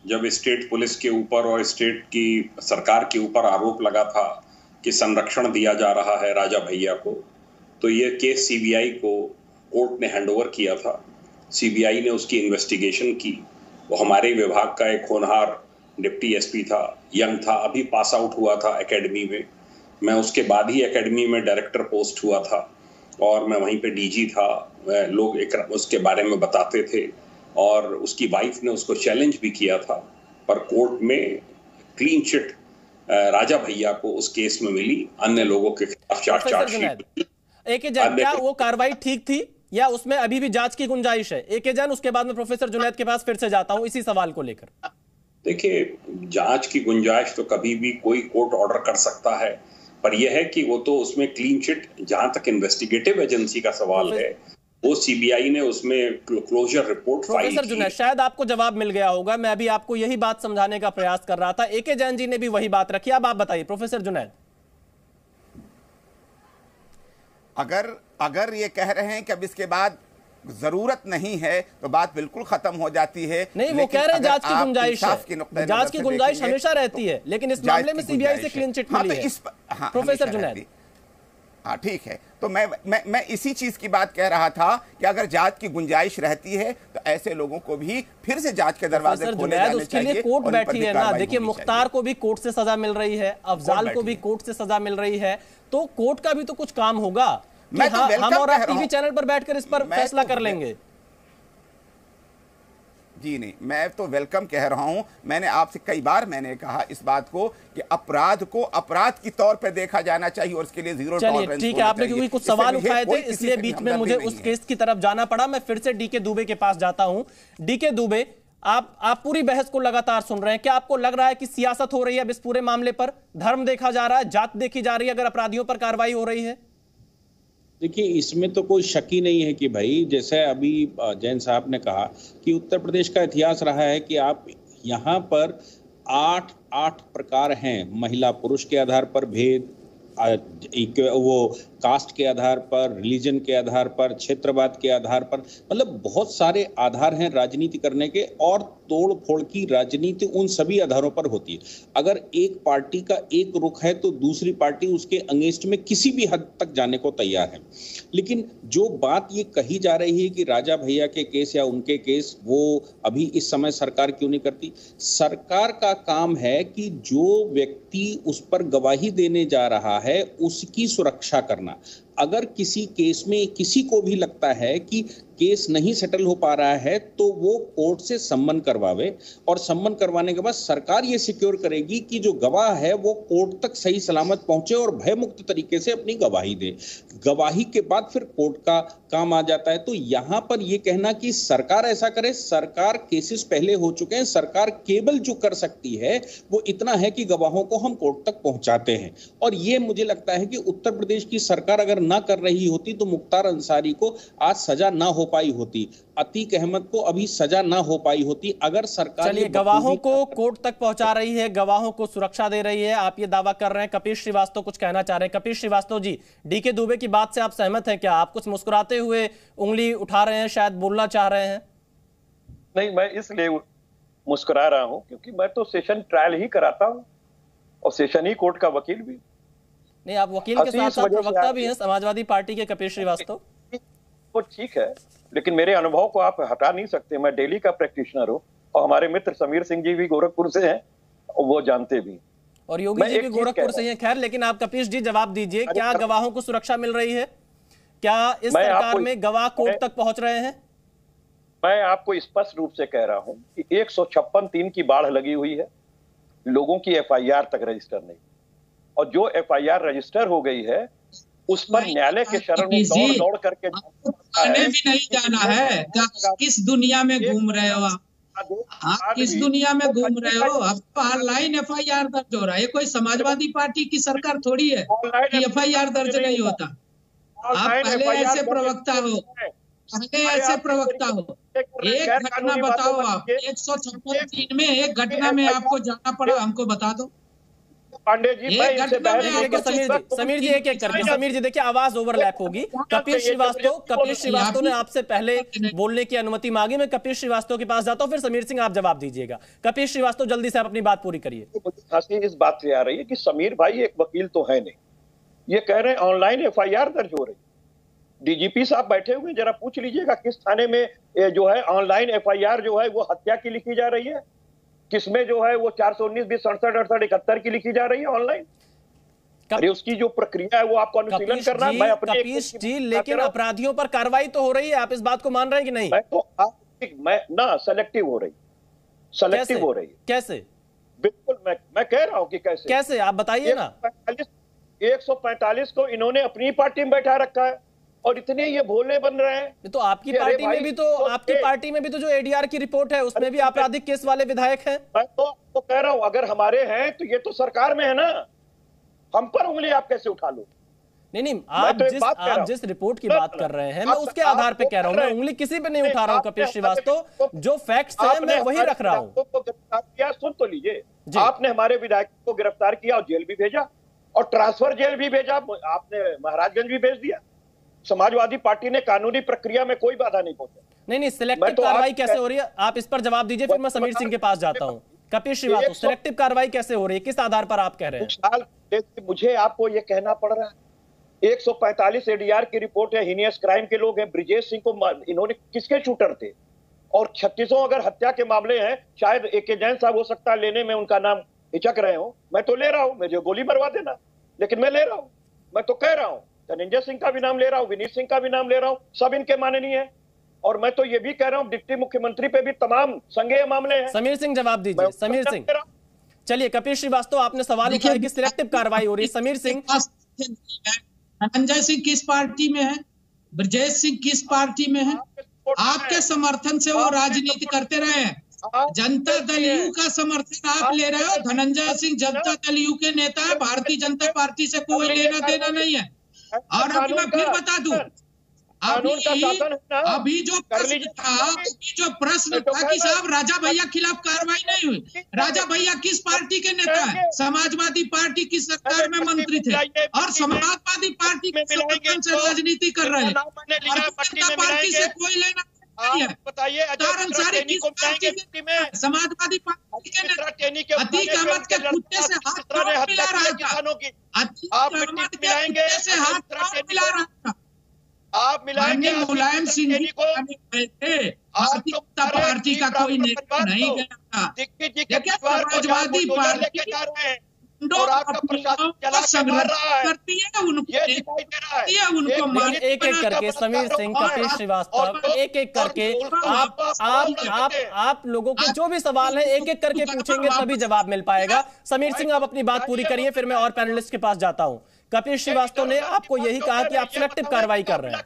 जब स्टेट पुलिस के ऊपर और स्टेट की सरकार के ऊपर आरोप लगा था कि संरक्षण दिया जा रहा है राजा भैया को, तो ये केस सीबीआई को कोर्ट ने हैंडओवर किया था। सीबीआई ने उसकी इन्वेस्टिगेशन की। वो हमारे विभाग का एक होनहार डिप्टी एसपी था, यंग था, अभी पास आउट हुआ था एकेडमी में। मैं उसके बाद ही एकेडमी में डायरेक्टर पोस्ट हुआ था और मैं वहीं पे डीजी था। लोग उसके बारे में बताते थे और उसकी वाइफ ने उसको चैलेंज भी किया था, पर कोर्ट में क्लीन चिट राजा भैया को उस केस में मिली। अन्य लोगों के खिलाफ चार्जशीट। एके जैन, क्या वो कार्रवाई ठीक थी या उसमें अभी भी जांच की गुंजाइश है? एके जैन, उसके बाद में प्रोफेसर जुनैद के पास फिर से जाता हूं इसी सवाल को लेकर। देखिए, जांच की गुंजाइश तो कभी भी कोई कोर्ट ऑर्डर कर सकता है, पर यह है कि वो तो उसमें क्लीन चिट, जहां तक इन्वेस्टिगेटिव एजेंसी का सवाल है, वो सीबीआई ने उसमें क्लोजर रिपोर्ट फाइल की। प्रोफेसर जुनैद, शायद आपको जवाब मिल गया होगा, मैं अभी आपको यही बात समझाने का प्रयास कर रहा था। एके जैन जी ने भी वही बात रखी, अब आप बताइए प्रोफेसर जुनैद। अगर ये कह रहे हैं कि अब इसके बाद जरूरत नहीं है, तो बात बिल्कुल खत्म हो जाती है। नहीं, वो कह रहे हैं जांच की गुंजाइश है, जांच की गुंजाइश हमेशा रहती है, लेकिन इस मामले में सीबीआई से क्लीन चिट मिली है। प्रोफेसर जुनैद, हाँ ठीक है, तो मैं इसी चीज की बात कह रहा था कि अगर जांच की गुंजाइश रहती है तो ऐसे लोगों को भी फिर से जांच के दरवाजे खोले जाने उसके लिए कोर्ट बैठी है ना। देखिए, मुख्तार को भी कोर्ट से सजा मिल रही है, अफजाल को भी कोर्ट से सजा मिल रही है, तो कोर्ट का भी तो कुछ काम होगा कि हम और आप टीवी चैनल पर बैठकर इस पर फैसला कर लेंगे। जी नहीं, मैं तो वेलकम कह रहा हूं। मैंने आपसे कई बार मैंने कहा इस बात को कि अपराध को अपराध की तौर पे देखा जाना चाहिए और उसके लिए जीरो टॉलरेंस। ठीक है, आपने क्योंकि कुछ सवाल उठाए थे इसलिए बीच में मुझे उस केस की तरफ जाना पड़ा। मैं फिर से डीके दुबे के पास जाता हूं। डीके दुबे, आप पूरी बहस को लगातार सुन रहे हैं, क्या आपको लग रहा है कि सियासत हो रही है अब इस पूरे मामले पर? धर्म देखा जा रहा है, जात देखी जा रही है अगर अपराधियों पर कार्रवाई हो रही है? देखिए, इसमें तो कोई शक ही नहीं है कि भाई, जैसे अभी जैन साहब ने कहा कि उत्तर प्रदेश का इतिहास रहा है कि आप यहाँ पर 8 प्रकार हैं, महिला पुरुष के आधार पर भेद, वो कास्ट के आधार पर, रिलीजन के आधार पर, क्षेत्रवाद के आधार पर, मतलब बहुत सारे आधार हैं राजनीति करने के, और तोड़ फोड़ की राजनीति उन सभी आधारों पर होती है। अगर एक पार्टी का एक रुख है तो दूसरी पार्टी उसके अगेंस्ट में किसी भी हद तक जाने को तैयार है। लेकिन जो बात ये कही जा रही है कि राजा भैया के केस या उनके केस वो अभी इस समय सरकार क्यों नहीं करती? सरकार का काम है कि जो व्यक्ति उस पर गवाही देने जा रहा है उसकी सुरक्षा करना। अगर किसी केस में किसी को भी लगता है कि केस नहीं सेटल हो पा रहा है तो वो कोर्ट से सम्मन करवावे, और सम्मन करवाने के बाद सरकार ये सिक्योर करेगी कि जो गवाह है वो कोर्ट तक सही सलामत पहुंचे और भयमुक्त तरीके से अपनी गवाही दे। गवाही के बाद फिर कोर्ट का काम आ जाता है। तो यहाँ पर ये कहना कि सरकार ऐसा करे, सरकार केसेस पहले हो चुके हैं, सरकार केवल जो कर सकती है वो इतना है कि गवाहों को हम कोर्ट तक पहुंचाते हैं। और ये मुझे लगता है कि उत्तर प्रदेश की सरकार अगर ना कर रही होती तो मुख्तार अंसारी को आज सजा ना हो पाई होती, अतीक अहमद को अभी सजा ना हो पाई होती। अगर सरकार गवाहों को कोर्ट तक पहुंचा रही है, गवाहों को सुरक्षा दे रही है, आप ये दावा कर रहे हैं। कपिल श्रीवास्तव कुछ कहना चाह रहे हैं। कपिल श्रीवास्तव जी, डीके दुबे की बात से आप सहमत हैं क्या? आप कुछ मुस्कुराते हुए उंगली उठा रहे हैं, शायद बोलना चाह रहे हैं। नहीं, मैं इसलिए मुस्कुरा रहा हूं क्योंकि मैं तो सेशन ट्रायल ही कराता हूं और सेशन ही कोर्ट का वकील भी। नहीं, आप वकील के साथ साथ प्रवक्ता भी हैं समाजवादी पार्टी के। कपिल श्रीवास्तव वो ठीक है, लेकिन मेरे अनुभव को आप हटा नहीं सकते। मैं दिल्ली का प्रैक्टिशनर हूँ और हमारे मित्र समीर सिंह जी भी गोरखपुर से हैं, वो जानते भी, और योगी जी भी गोरखपुर से हैं। खैर, लेकिन आप कपिल जी जवाब दीजिए, क्या गवाहों को सुरक्षा मिल रही है? क्या इस सरकार में गवाह कोर्ट तक पहुंच रहे हैं? मैं आपको स्पष्ट रूप से कह रहा हूं कि 156(3) की बाढ़ लगी हुई है, लोगों की FIR तक रजिस्टर नहीं, और जो FIR रजिस्टर हो गई है उस पर न्यायालय के शरण में दौड़ करके थाने भी नहीं जाना है। किस दुनिया में घूम रहे हो आप किस दुनिया में घूम रहे हो? अब ऑनलाइन FIR दर्ज हो रहा है। कोई समाजवादी पार्टी की सरकार थोड़ी है कि FIR दर्ज नहीं होता। आप पहले ऐसे प्रवक्ता हो, एक घटना बताओ आप। 156(3) में एक घटना में आपको जाना पड़ा, हमको बता दो। पांडे जी, समीर जी एक एक करके। समीर जी देखिए, आवाज ओवरलैप होगी। कपिल श्रीवास्तव ने आपसे पहले बोलने की अनुमति मांगी। मैं कपिल श्रीवास्तव के पास जाता हूं, फिर समीर सिंह आप जवाब दीजिएगा। कपिल श्रीवास्तव, जल्दी से आप अपनी बात पूरी करिए। हंसी इस बात से आ रही है कि समीर भाई एक वकील तो है नहीं, ये कह रहे हैं ऑनलाइन FIR दर्ज हो रही। DGP साहब बैठे हुए, जरा पूछ लीजिएगा किस थाने में जो है ऑनलाइन FIR जो है वो हत्या की लिखी जा रही है, किसमें जो है वो 419, 20, 67, 68, 71 की लिखी जा रही है ऑनलाइन। अरे उसकी जो प्रक्रिया है वो आपको अनुशीलन करना है। मैं अपने कपीश जी, लेकिन अपराधियों पर कार्रवाई तो हो रही है, आप इस बात को मान रहे हैं कि नहीं? मैं ना सेलेक्टिव हो रही है। कैसे? बिल्कुल, मैं कह रहा हूं कि कैसे आप बताइए ना। 145 को इन्होंने अपनी पार्टी में बैठा रखा है और इतने ये भोले बन रहे हैं। तो आपकी पार्टी में भी तो जो ADR की रिपोर्ट है उसमें भी आपराधिक केस वाले विधायक हैं। मैं तो कह रहा हूं, अगर हमारे हैं तो ये तो सरकार में है ना, हम पर उंगली आप कैसे उठा लो? नहीं, आप जिस रिपोर्ट की बात कर रहे हैं मैं उसके आधार पे कह रहा हूं। मैं उंगली किसी पे नहीं उठा रहा हूं कपिल श्रीवास्तव, जो फैक्ट्स है मैं वही रख रहा हूं। सुन तो लीजिए, आपने हमारे विधायक को गिरफ्तार किया और जेल भी भेजा, और ट्रांसफर जेल भी भेजा, आपने महाराजगंज भी भेज दिया। समाजवादी पार्टी ने कानूनी प्रक्रिया में कोई बाधा नहीं पहुंचा। नहीं, सिलेक्टिव कार्रवाई कैसे हो रही है आप इस पर जवाब दीजिए, फिर मैं समीर सिंह के पास जाता हूं। कपिल श्रीवास्तव, सिलेक्टिव कार्रवाई कैसे हो रही है, किस आधार पर आप कह रहे हैं? मुझे आपको ये कहना पड़ रहा है 145 एडीआर की रिपोर्ट है, हीनियस क्राइम के लोग हैं। ब्रिजेश सिंह को इन्होंने किसके शूटर थे? और 36 अगर हत्या के मामले हैं, शायद AK जैन साहब हो सकता है लेने में उनका नाम हिचक रहे हो, मैं तो ले रहा हूं, मुझे गोली मरवा देना, लेकिन मैं ले रहा हूं। मैं तो कह रहा हूं, धनंजय सिंह का भी नाम ले रहा हूं, विनीत सिंह का भी नाम ले रहा हूं, सब इनके माननीय है। और मैं तो ये भी कह रहा हूं, डिप्टी मुख्यमंत्री पे भी तमाम संज्ञेय मामले हैं। समीर सिंह जवाब दीजिए। समीर सिंह, चलिए कपिल श्रीवास्तव आपने सवाल उठाया कि सिलेक्टिव कार्रवाई हो रही है। समीर सिंह, धनंजय सिंह किस पार्टी में है? ब्रजेश सिंह किस पार्टी में है? आपके समर्थन से वो राजनीति करते रहे हैं। जनता दल यू का समर्थन आप ले रहे हो। धनंजय सिंह जनता दल यू के नेता है, भारतीय जनता पार्टी से कोई लेना देना नहीं है। और अभी मैं फिर बता दूं, अभी जो प्रश्न था कि साहब राजा भैया खिलाफ कार्रवाई नहीं हुई। राजा भैया किस पार्टी के नेता है? समाजवादी पार्टी की सरकार में मंत्री थे और समाजवादी पार्टी के समर्थन से राजनीति कर रहे हैं। जनता पार्टी से कोई लेना नहीं है। बताइए, अंसारी किस पार्टी में? समाजवादी पार्टी के नेता। अतीक अहमद के कुत्ते से हाथ मिला रहा था। अतीक अहमद के कुत्ते से हाथ मिला रहा था। आप मिलाएंगे मुलायम सिंह पार्टी का कोई नेता नहीं गया था। समाजवादी पार्टी और आपका प्रशासन चला के मार रहा है, करती है उनको, ये दिखाई दे रहा है। उनको एक एक करके समीर सिंह, कपिल श्रीवास्तव, एक एक करके आप लोगों के जो भी सवाल है एक एक करके पूछेंगे तभी जवाब मिल पाएगा। समीर सिंह आप अपनी बात पूरी करिए, फिर मैं और पैनलिस्ट के पास जाता हूं। कपिल श्रीवास्तव ने आपको यही कहा कि आप सिलेक्टिव कार्रवाई कर रहे हैं।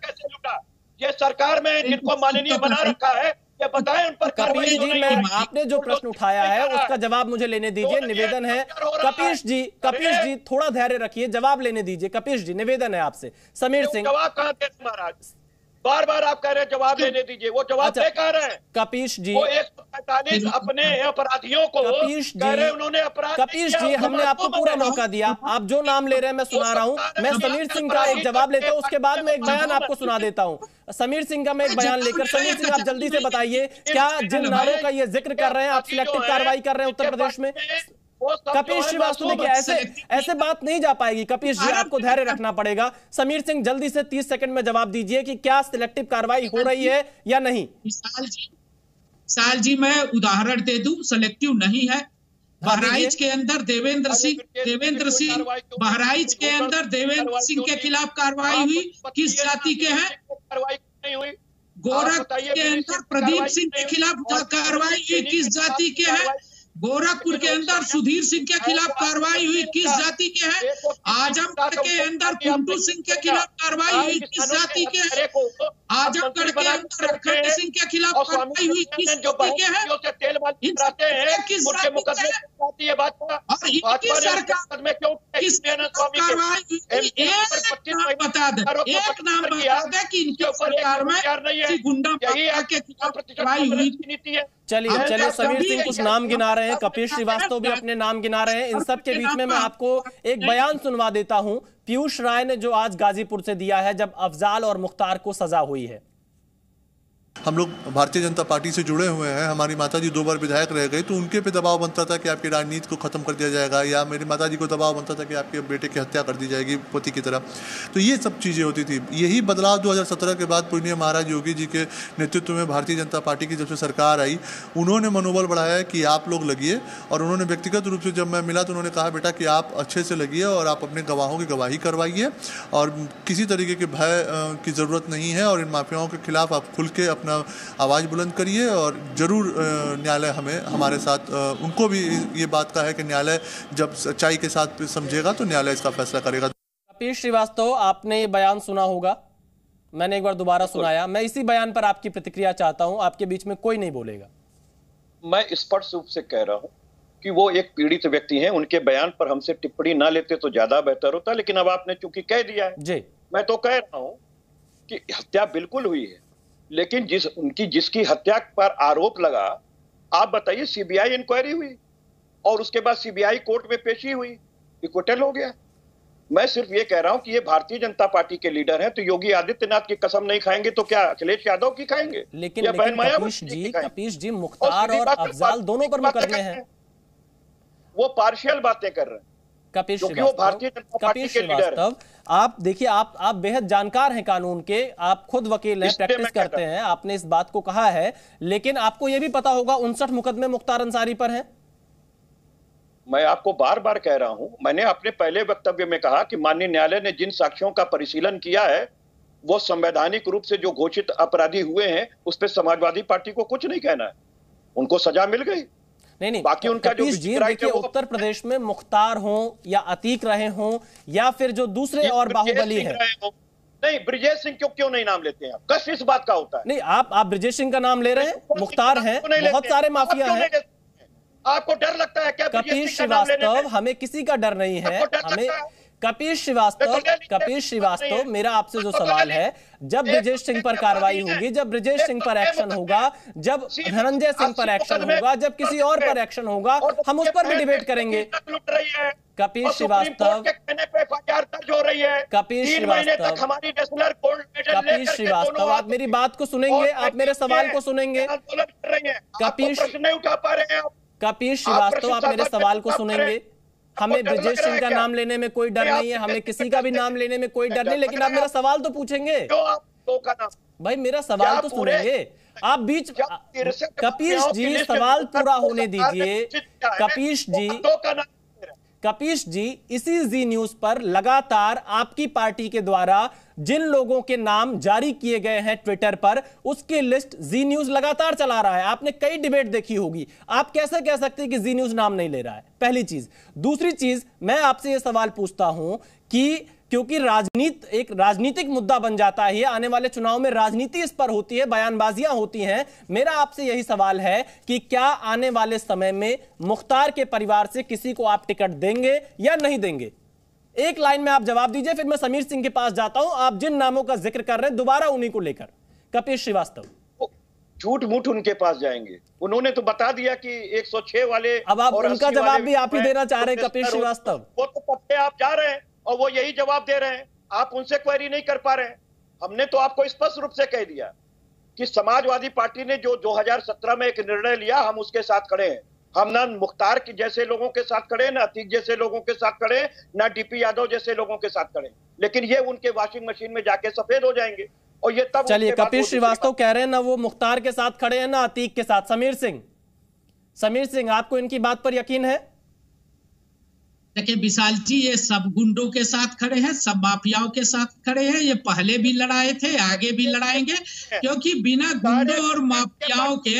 ये सरकार में जिनको माननीय बना रखा है, ये बताएं उन पर। कपिल जी, मैं आपने जो प्रश्न उठाया है उसका जवाब मुझे लेने दीजिए, निवेदन है। कपिल जी थोड़ा धैर्य रखिए, जवाब लेने दीजिए। कपिल जी, निवेदन है आपसे। समीर सिंह, जवाब कहां दे महाराज? बार बार आप कह रहे हैं जवाब लेने दीजिए, वो जवाब बेकार है। कपीश जी, वो 145 अपने अपराधियों को कह रहे उन्होंने अपराध। कपीश जी, हमने आपको पूरा मौका दिया, आप जो नाम ले रहे हैं मैं सुना रहा हूं। मैं समीर सिंह का एक जवाब लेता हूं, उसके बाद मैं एक बयान आपको सुना देता हूं। समीर सिंह का मैं एक बयान लेकर, समीर सिंह आप जल्दी से बताइए, क्या जिन नारों का ये जिक्र कर रहे हैं आप सिलेक्टिव कार्रवाई कर रहे हैं उत्तर प्रदेश में? कपिल श्रीवास्तव, देखिए ऐसे बात नहीं जा पाएगी। कपिल जी, आपको धैर्य रखना पड़ेगा। समीर सिंह जल्दी से 30 सेकंड में जवाब दीजिए कि क्या सिलेक्टिव कार्रवाई हो रही है या नहीं। विशाल जी, मैं उदाहरण दे दूं, सिलेक्टिव नहीं है। बहराइच के अंदर देवेंद्र सिंह बहराइच के अंदर देवेंद्र सिंह के खिलाफ कार्रवाई हुई, किस जाति के हैं? गोरखपुर के अंदर प्रदीप सिंह के खिलाफ कार्रवाई हुई, किस जाति के हैं? गोरखपुर के अंदर सुधीर सिंह के खिलाफ कार्रवाई हुई, किस जाति के हैं? आजमगढ़ के अंदर कुंटू सिंह के खिलाफ कार्रवाई हुई, किस जाति के हैं? आजमगढ़ के अंदर अखंड सिंह के खिलाफ कार्रवाई हुई, किस जाति के हैं? इन किस जाति के हैं? और इनकी सरकार में क्यों किस कार्रवाई हुई? एक नाम बता दे कि इनकी सरकार में गुंडा के खिलाफ कार्रवाई हुई। चलिए समीर सिंह कुछ नाम गिना रहे हैं, कपिल श्रीवास्तव भी अपने नाम गिना रहे हैं। इन सब के बीच में मैं आपको एक बयान सुनवा देता हूं पीयूष राय ने, जो आज गाजीपुर से दिया है, जब अफजाल और मुख्तार को सजा हुई है। हम लोग भारतीय जनता पार्टी से जुड़े हुए हैं। हमारी माताजी 2 बार विधायक रह गई, तो उनके पे दबाव बनता था कि आपकी राजनीति को खत्म कर दिया जाएगा, या मेरी माताजी को दबाव बनता था कि आपके बेटे की हत्या कर दी जाएगी पति की तरह। तो ये सब चीज़ें होती थी। यही बदलाव 2017 के बाद पूर्णिया महाराज योगी जी के नेतृत्व में भारतीय जनता पार्टी की जब से सरकार आई, उन्होंने मनोबल बढ़ाया कि आप लोग लगिए। और उन्होंने व्यक्तिगत रूप से जब मैं मिला तो उन्होंने कहा, बेटा कि आप अच्छे से लगिए और आप अपने गवाहों की गवाही करवाइए और किसी तरीके के भय की ज़रूरत नहीं है, और इन माफियाओं के खिलाफ आप खुल के अपना आवाज़ बुलंद करिए। और जरूर न्यायालय हमारे साथ, उनको भी ये बात का है कि न्यायालय जब सच्चाई के साथ समझेगा तो न्यायालय इसका फैसला करेगा। कपिल श्रीवास्तव, आपने ये बयान सुना होगा, मैंने एक बार दोबारा सुनाया। मैं इसी बयान पर आपकी प्रतिक्रिया चाहता हूं, आपके बीच में कोई नहीं बोलेगा। मैं स्पष्ट रूप से कह रहा हूं कि वो एक पीड़ित व्यक्ति हैं, उनके बयान पर हमसे टिप्पणी ना लेते तो ज्यादा बेहतर होता, लेकिन अब आपने चूंकि कह दिया है जी, मैं तो कह रहा हूं कि हत्या बिल्कुल हुई है, लेकिन जिसकी हत्या पर आरोप लगा, आप बताइए, सीबीआई इंक्वायरी हुई और उसके बाद सीबीआई कोर्ट में पेशी हुई, इक्विटल हो गया। मैं सिर्फ ये कह रहा हूं कि ये भारतीय जनता पार्टी के लीडर हैं, तो योगी आदित्यनाथ की कसम नहीं खाएंगे तो क्या अखिलेश यादव की खाएंगे? लेकिन कपिश जी, मुख्तार और अफजाल दोनों पर मुकदमे हैं। वो पार्शियल बातें कर रहे हैं, कपिल क्योंकि वो भारतीय जनता पार्टी के लीडर हैं। आप देखिए, आप बेहद जानकार हैं कानून के, आप खुद वकील हैं, प्रैक्टिस करते हैं, आपने इस बात को कहा है, लेकिन आपको यह भी पता होगा 59 मुकदमे मुख्तार अंसारी पर हैं। मैं आपको बार बार कह रहा हूं, मैंने अपने पहले वक्तव्य में कहा कि माननीय न्यायालय ने जिन साक्ष्यों का परिशीलन किया है वो संवैधानिक रूप से जो घोषित अपराधी हुए हैं उस पर समाजवादी पार्टी को कुछ नहीं कहना है, उनको सजा मिल गई। नहीं, बाकी उनका जो देखिए, उत्तर प्रदेश में मुख्तार हो या अतीक रहे हों या फिर जो दूसरे और बाहुबली हैं, नहीं, ब्रिजेश सिंह क्यों नहीं नाम लेते हैं? कष्ट इस बात का होता है। नहीं, आप ब्रिजेश सिंह का नाम ले रहे हैं, मुख्तार हैं, बहुत सारे माफिया हैं। आपको डर लगता है क्या? कपीश श्रीवास्तव, हमें किसी का डर नहीं है, हमें कपीश श्रीवास्तव, मेरा आपसे जो सवाल है, जब ब्रिजेश सिंह पर कार्रवाई होगी, जब ब्रिजेश सिंह पर एक्शन होगा, जब धनंजय सिंह पर एक्शन होगा, जब किसी और पर एक्शन होगा, हम उस पर भी डिबेट करेंगे। कपीश श्रीवास्तव, आप मेरी बात को सुनेंगे, आप मेरे सवाल को सुनेंगे। कपीश श्रीवास्तव, आप मेरे सवाल को सुनेंगे। हमें ब्रिजेश सिंह का नाम लेने में कोई डर नहीं है, हमें किसी का भी नाम लेने में कोई डर नहीं, लेकिन आप मेरा सवाल तो पूछेंगे भाई, मेरा सवाल तो सुनेंगे। आप बीच, कपीश जी सवाल पूरा होने दीजिए। कपीश जी, इसी जी न्यूज पर लगातार आपकी पार्टी के द्वारा जिन लोगों के नाम जारी किए गए हैं ट्विटर पर, उसकी लिस्ट जी न्यूज लगातार चला रहा है। आपने कई डिबेट देखी होगी, आप कैसे कह सकते हैं कि जी न्यूज नाम नहीं ले रहा है? पहली चीज। दूसरी चीज, मैं आपसे यह सवाल पूछता हूं कि क्योंकि राजनीति एक राजनीतिक मुद्दा बन जाता है, आने वाले चुनाव में राजनीति इस पर होती है, बयानबाजियां होती हैं, मेरा आपसे यही सवाल है कि क्या आने वाले समय में मुख्तार के परिवार से किसी को आप टिकट देंगे या नहीं देंगे? एक लाइन में आप जवाब दीजिए, फिर मैं समीर सिंह के पास जाता हूं। आप जिन नामों का जिक्र कर रहे हैं, दोबारा उन्हीं को लेकर। कपीश श्रीवास्तव, झूठ मूठ उनके पास जाएंगे, उन्होंने तो बता दिया कि 106 वाले। अब आप उनका जवाब भी आप ही देना चाह रहे हैं कपीश श्रीवास्तव। वो तो पक्के आप जा रहे हैं और वो यही जवाब दे रहे हैं, आप उनसे क्वेरी नहीं कर पा रहे हैं। हमने तो आपको स्पष्ट रूप से कह दिया कि समाजवादी पार्टी ने जो 2017 में एक निर्णय लिया, हम उसके साथ खड़े हैं। हम ना मुख्तार के जैसे लोगों के साथ खड़े, ना अतीक जैसे लोगों के साथ खड़े, ना डीपी यादव जैसे लोगों के साथ खड़े, लेकिन ये उनके वॉशिंग मशीन में जाके सफेद हो जाएंगे। और ये तब, चलिए, कपीश श्रीवास्तव कह रहे हैं ना वो मुख्तार के साथ खड़े हैं ना अतीक के साथ। समीर सिंह, आपको इनकी बात पर यकीन है? देखिए विशाल जी, ये सब गुंडों के साथ खड़े हैं, सब माफियाओं के साथ खड़े हैं। ये पहले भी लड़ाए थे, आगे भी लड़ाएंगे, क्योंकि बिना गुंडों और माफियाओं के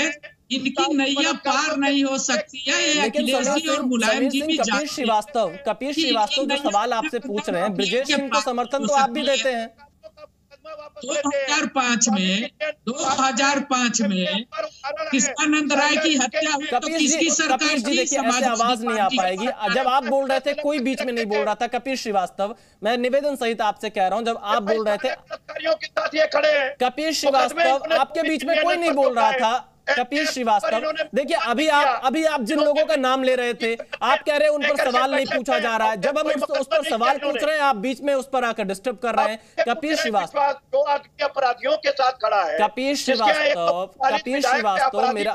इनकी नैया पार नहीं हो सकती है। ये अखिलेश जी और मुलायम जी भी कपीश श्रीवास्तव जो सवाल आपसे पूछ रहे हैं, ब्रिजेश सिंह को समर्थन तो आप भी देते हैं। 2005 में कृष्णानंद राय की हत्या हुई तो किसकी सरकार थी? देखिए, ऐसे आवाज नहीं आ पाएगी। जब आप बोल रहे थे, कोई बीच में नहीं बोल रहा था। कपीश श्रीवास्तव, मैं निवेदन सहित आपसे कह रहा हूं, जब आप बोल रहे थे, कपीश श्रीवास्तव, आपके बीच में कोई नहीं बोल रहा था। कपीश श्रीवास्तव, देखिए, अभी आप जिन लोगों का नाम ले रहे थे, आप कह रहे हैं उन पर सवाल नहीं पूछा जा रहा है। जब हम उस पर सवाल पूछ रहे हैं, आप बीच में उस पर आकर डिस्टर्ब कर रहे हैं। कपीश श्रीवास्तव अपराधियों के साथ खड़ा है। कपीश श्रीवास्तव मेरा,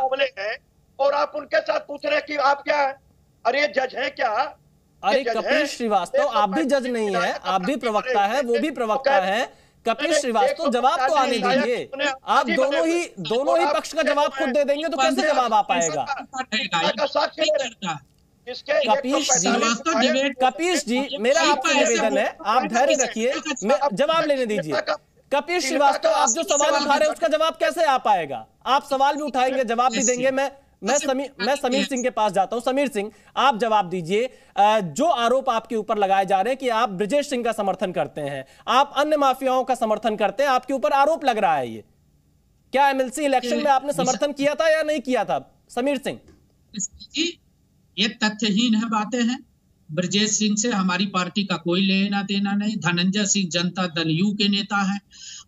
और आप उनके साथ पूछ रहे हैं कि आप क्या है? अरे जज है क्या? अरे कपीश श्रीवास्तव, आप भी जज नहीं है, आप भी प्रवक्ता है, वो भी प्रवक्ता है। कपीश श्रीवास्तव, जवाब तो आने दीजिए। आप दोनों ही पक्ष का जवाब खुद दे देंगे तो कैसे जवाब आ पाएगा? कपीश जी, मेरा आपसे निवेदन है, आप धैर्य रखिए, जवाब लेने दीजिए। कपीश श्रीवास्तव, आप जो सवाल उठा रहे हैं उसका जवाब कैसे आ पाएगा? आप सवाल भी उठाएंगे, जवाब भी देंगे। मैं समीर सिंह के पास जाता हूं। समीर सिंह, आप जवाब दीजिए। जो आरोप आपके ऊपर लगाए जा रहे हैं कि आप ब्रिजेश सिंह का समर्थन करते हैं, आप अन्य माफियाओं का समर्थन करते हैं, आपके ऊपर आरोप लग रहा है, ये क्या एमएलसी इलेक्शन में आपने समर्थन किया था या नहीं किया था? समीर सिंह, ये तथ्यहीन है, बातें हैं। ब्रिजेश सिंह से हमारी पार्टी का कोई लेना देना नहीं। धनंजय सिंह जनता दल यू के नेता हैं,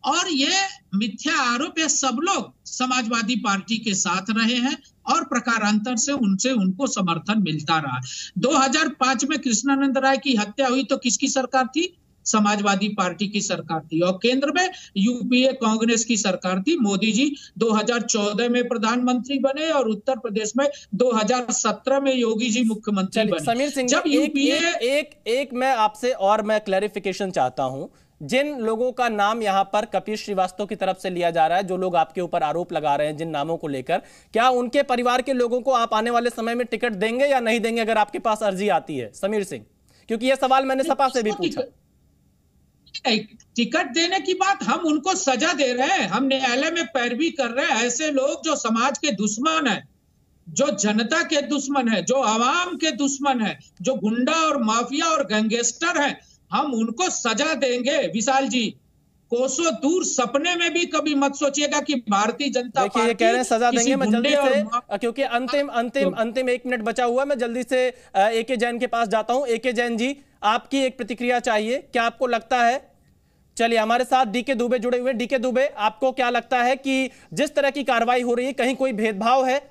और ये मिथ्या आरोप, ये सब लोग समाजवादी पार्टी के साथ रहे हैं और प्रकारांतर से उनको समर्थन मिलता रहा। 2005 में कृष्णानंद राय की हत्या हुई तो किसकी सरकार थी? समाजवादी पार्टी की सरकार थी और केंद्र में यूपीए कांग्रेस की सरकार थी। मोदी जी 2014 में प्रधानमंत्री बने और उत्तर प्रदेश में 2017 में योगी जी मुख्यमंत्री बने। समीर सिंह, जब एक मैं आपसे और मैं क्लैरिफिकेशन चाहता हूं। जिन लोगों का नाम यहां पर कपिल श्रीवास्तव की तरफ से लिया जा रहा है, जो लोग आपके ऊपर आरोप लगा रहे हैं जिन नामों को लेकर, क्या उनके परिवार के लोगों को आप आने वाले समय में टिकट देंगे या नहीं देंगे अगर आपके पास अर्जी आती है? समीर सिंह, क्योंकि यह सवाल मैंने सपा से भी पूछा। टिकट देने की बात, हम उनको सजा दे रहे हैं, हम न्यायालय में पैरवी कर रहे हैं। ऐसे लोग जो समाज के दुश्मन है, जो जनता के दुश्मन है, जो आवाम के दुश्मन है, जो गुंडा और माफिया और गैंगस्टर है, हम उनको सजा देंगे। विशाल जी, कोसों दूर सपने में भी कभी मत सोचिएगा कि भारतीय जनता पार्टी ये कह रहे हैं सजा देंगे। मैं जल्दी से, क्योंकि अंतिम 1 मिनट बचा हुआ, मैं जल्दी से एके जैन के पास जाता हूं। एके जैन जी, आपकी एक प्रतिक्रिया चाहिए। क्या आपको लगता है, चलिए हमारे साथ डीके दुबे जुड़े हुए। डीके दुबे, आपको क्या लगता है कि जिस तरह की कार्रवाई हो रही है, कहीं कोई भेदभाव है?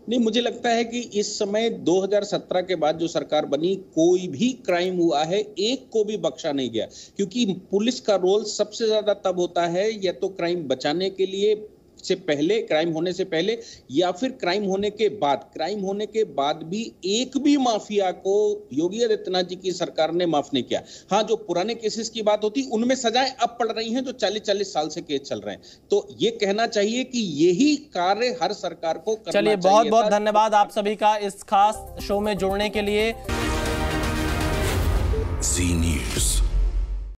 नहीं, मुझे लगता है कि इस समय 2017 के बाद जो सरकार बनी, कोई भी क्राइम हुआ है एक को भी बख्शा नहीं गया, क्योंकि पुलिस का रोल सबसे ज्यादा तब होता है या तो क्राइम बचाने के लिए से पहले, क्राइम होने से पहले, या फिर क्राइम होने के बाद। क्राइम होने के बाद भी एक भी माफिया को योगी आदित्यनाथ जी की सरकार ने माफ नहीं किया। हाँ, जो पुराने केसेस की बात होती, उनमें सजाएं अब पड़ रही हैं जो 40-40 साल से केस चल रहे हैं। तो ये कहना चाहिए कि यही कार्य हर सरकार को करना चाहिए। चलिए, बहुत बहुत धन्यवाद आप सभी का इस खास शो में जुड़ने के लिए।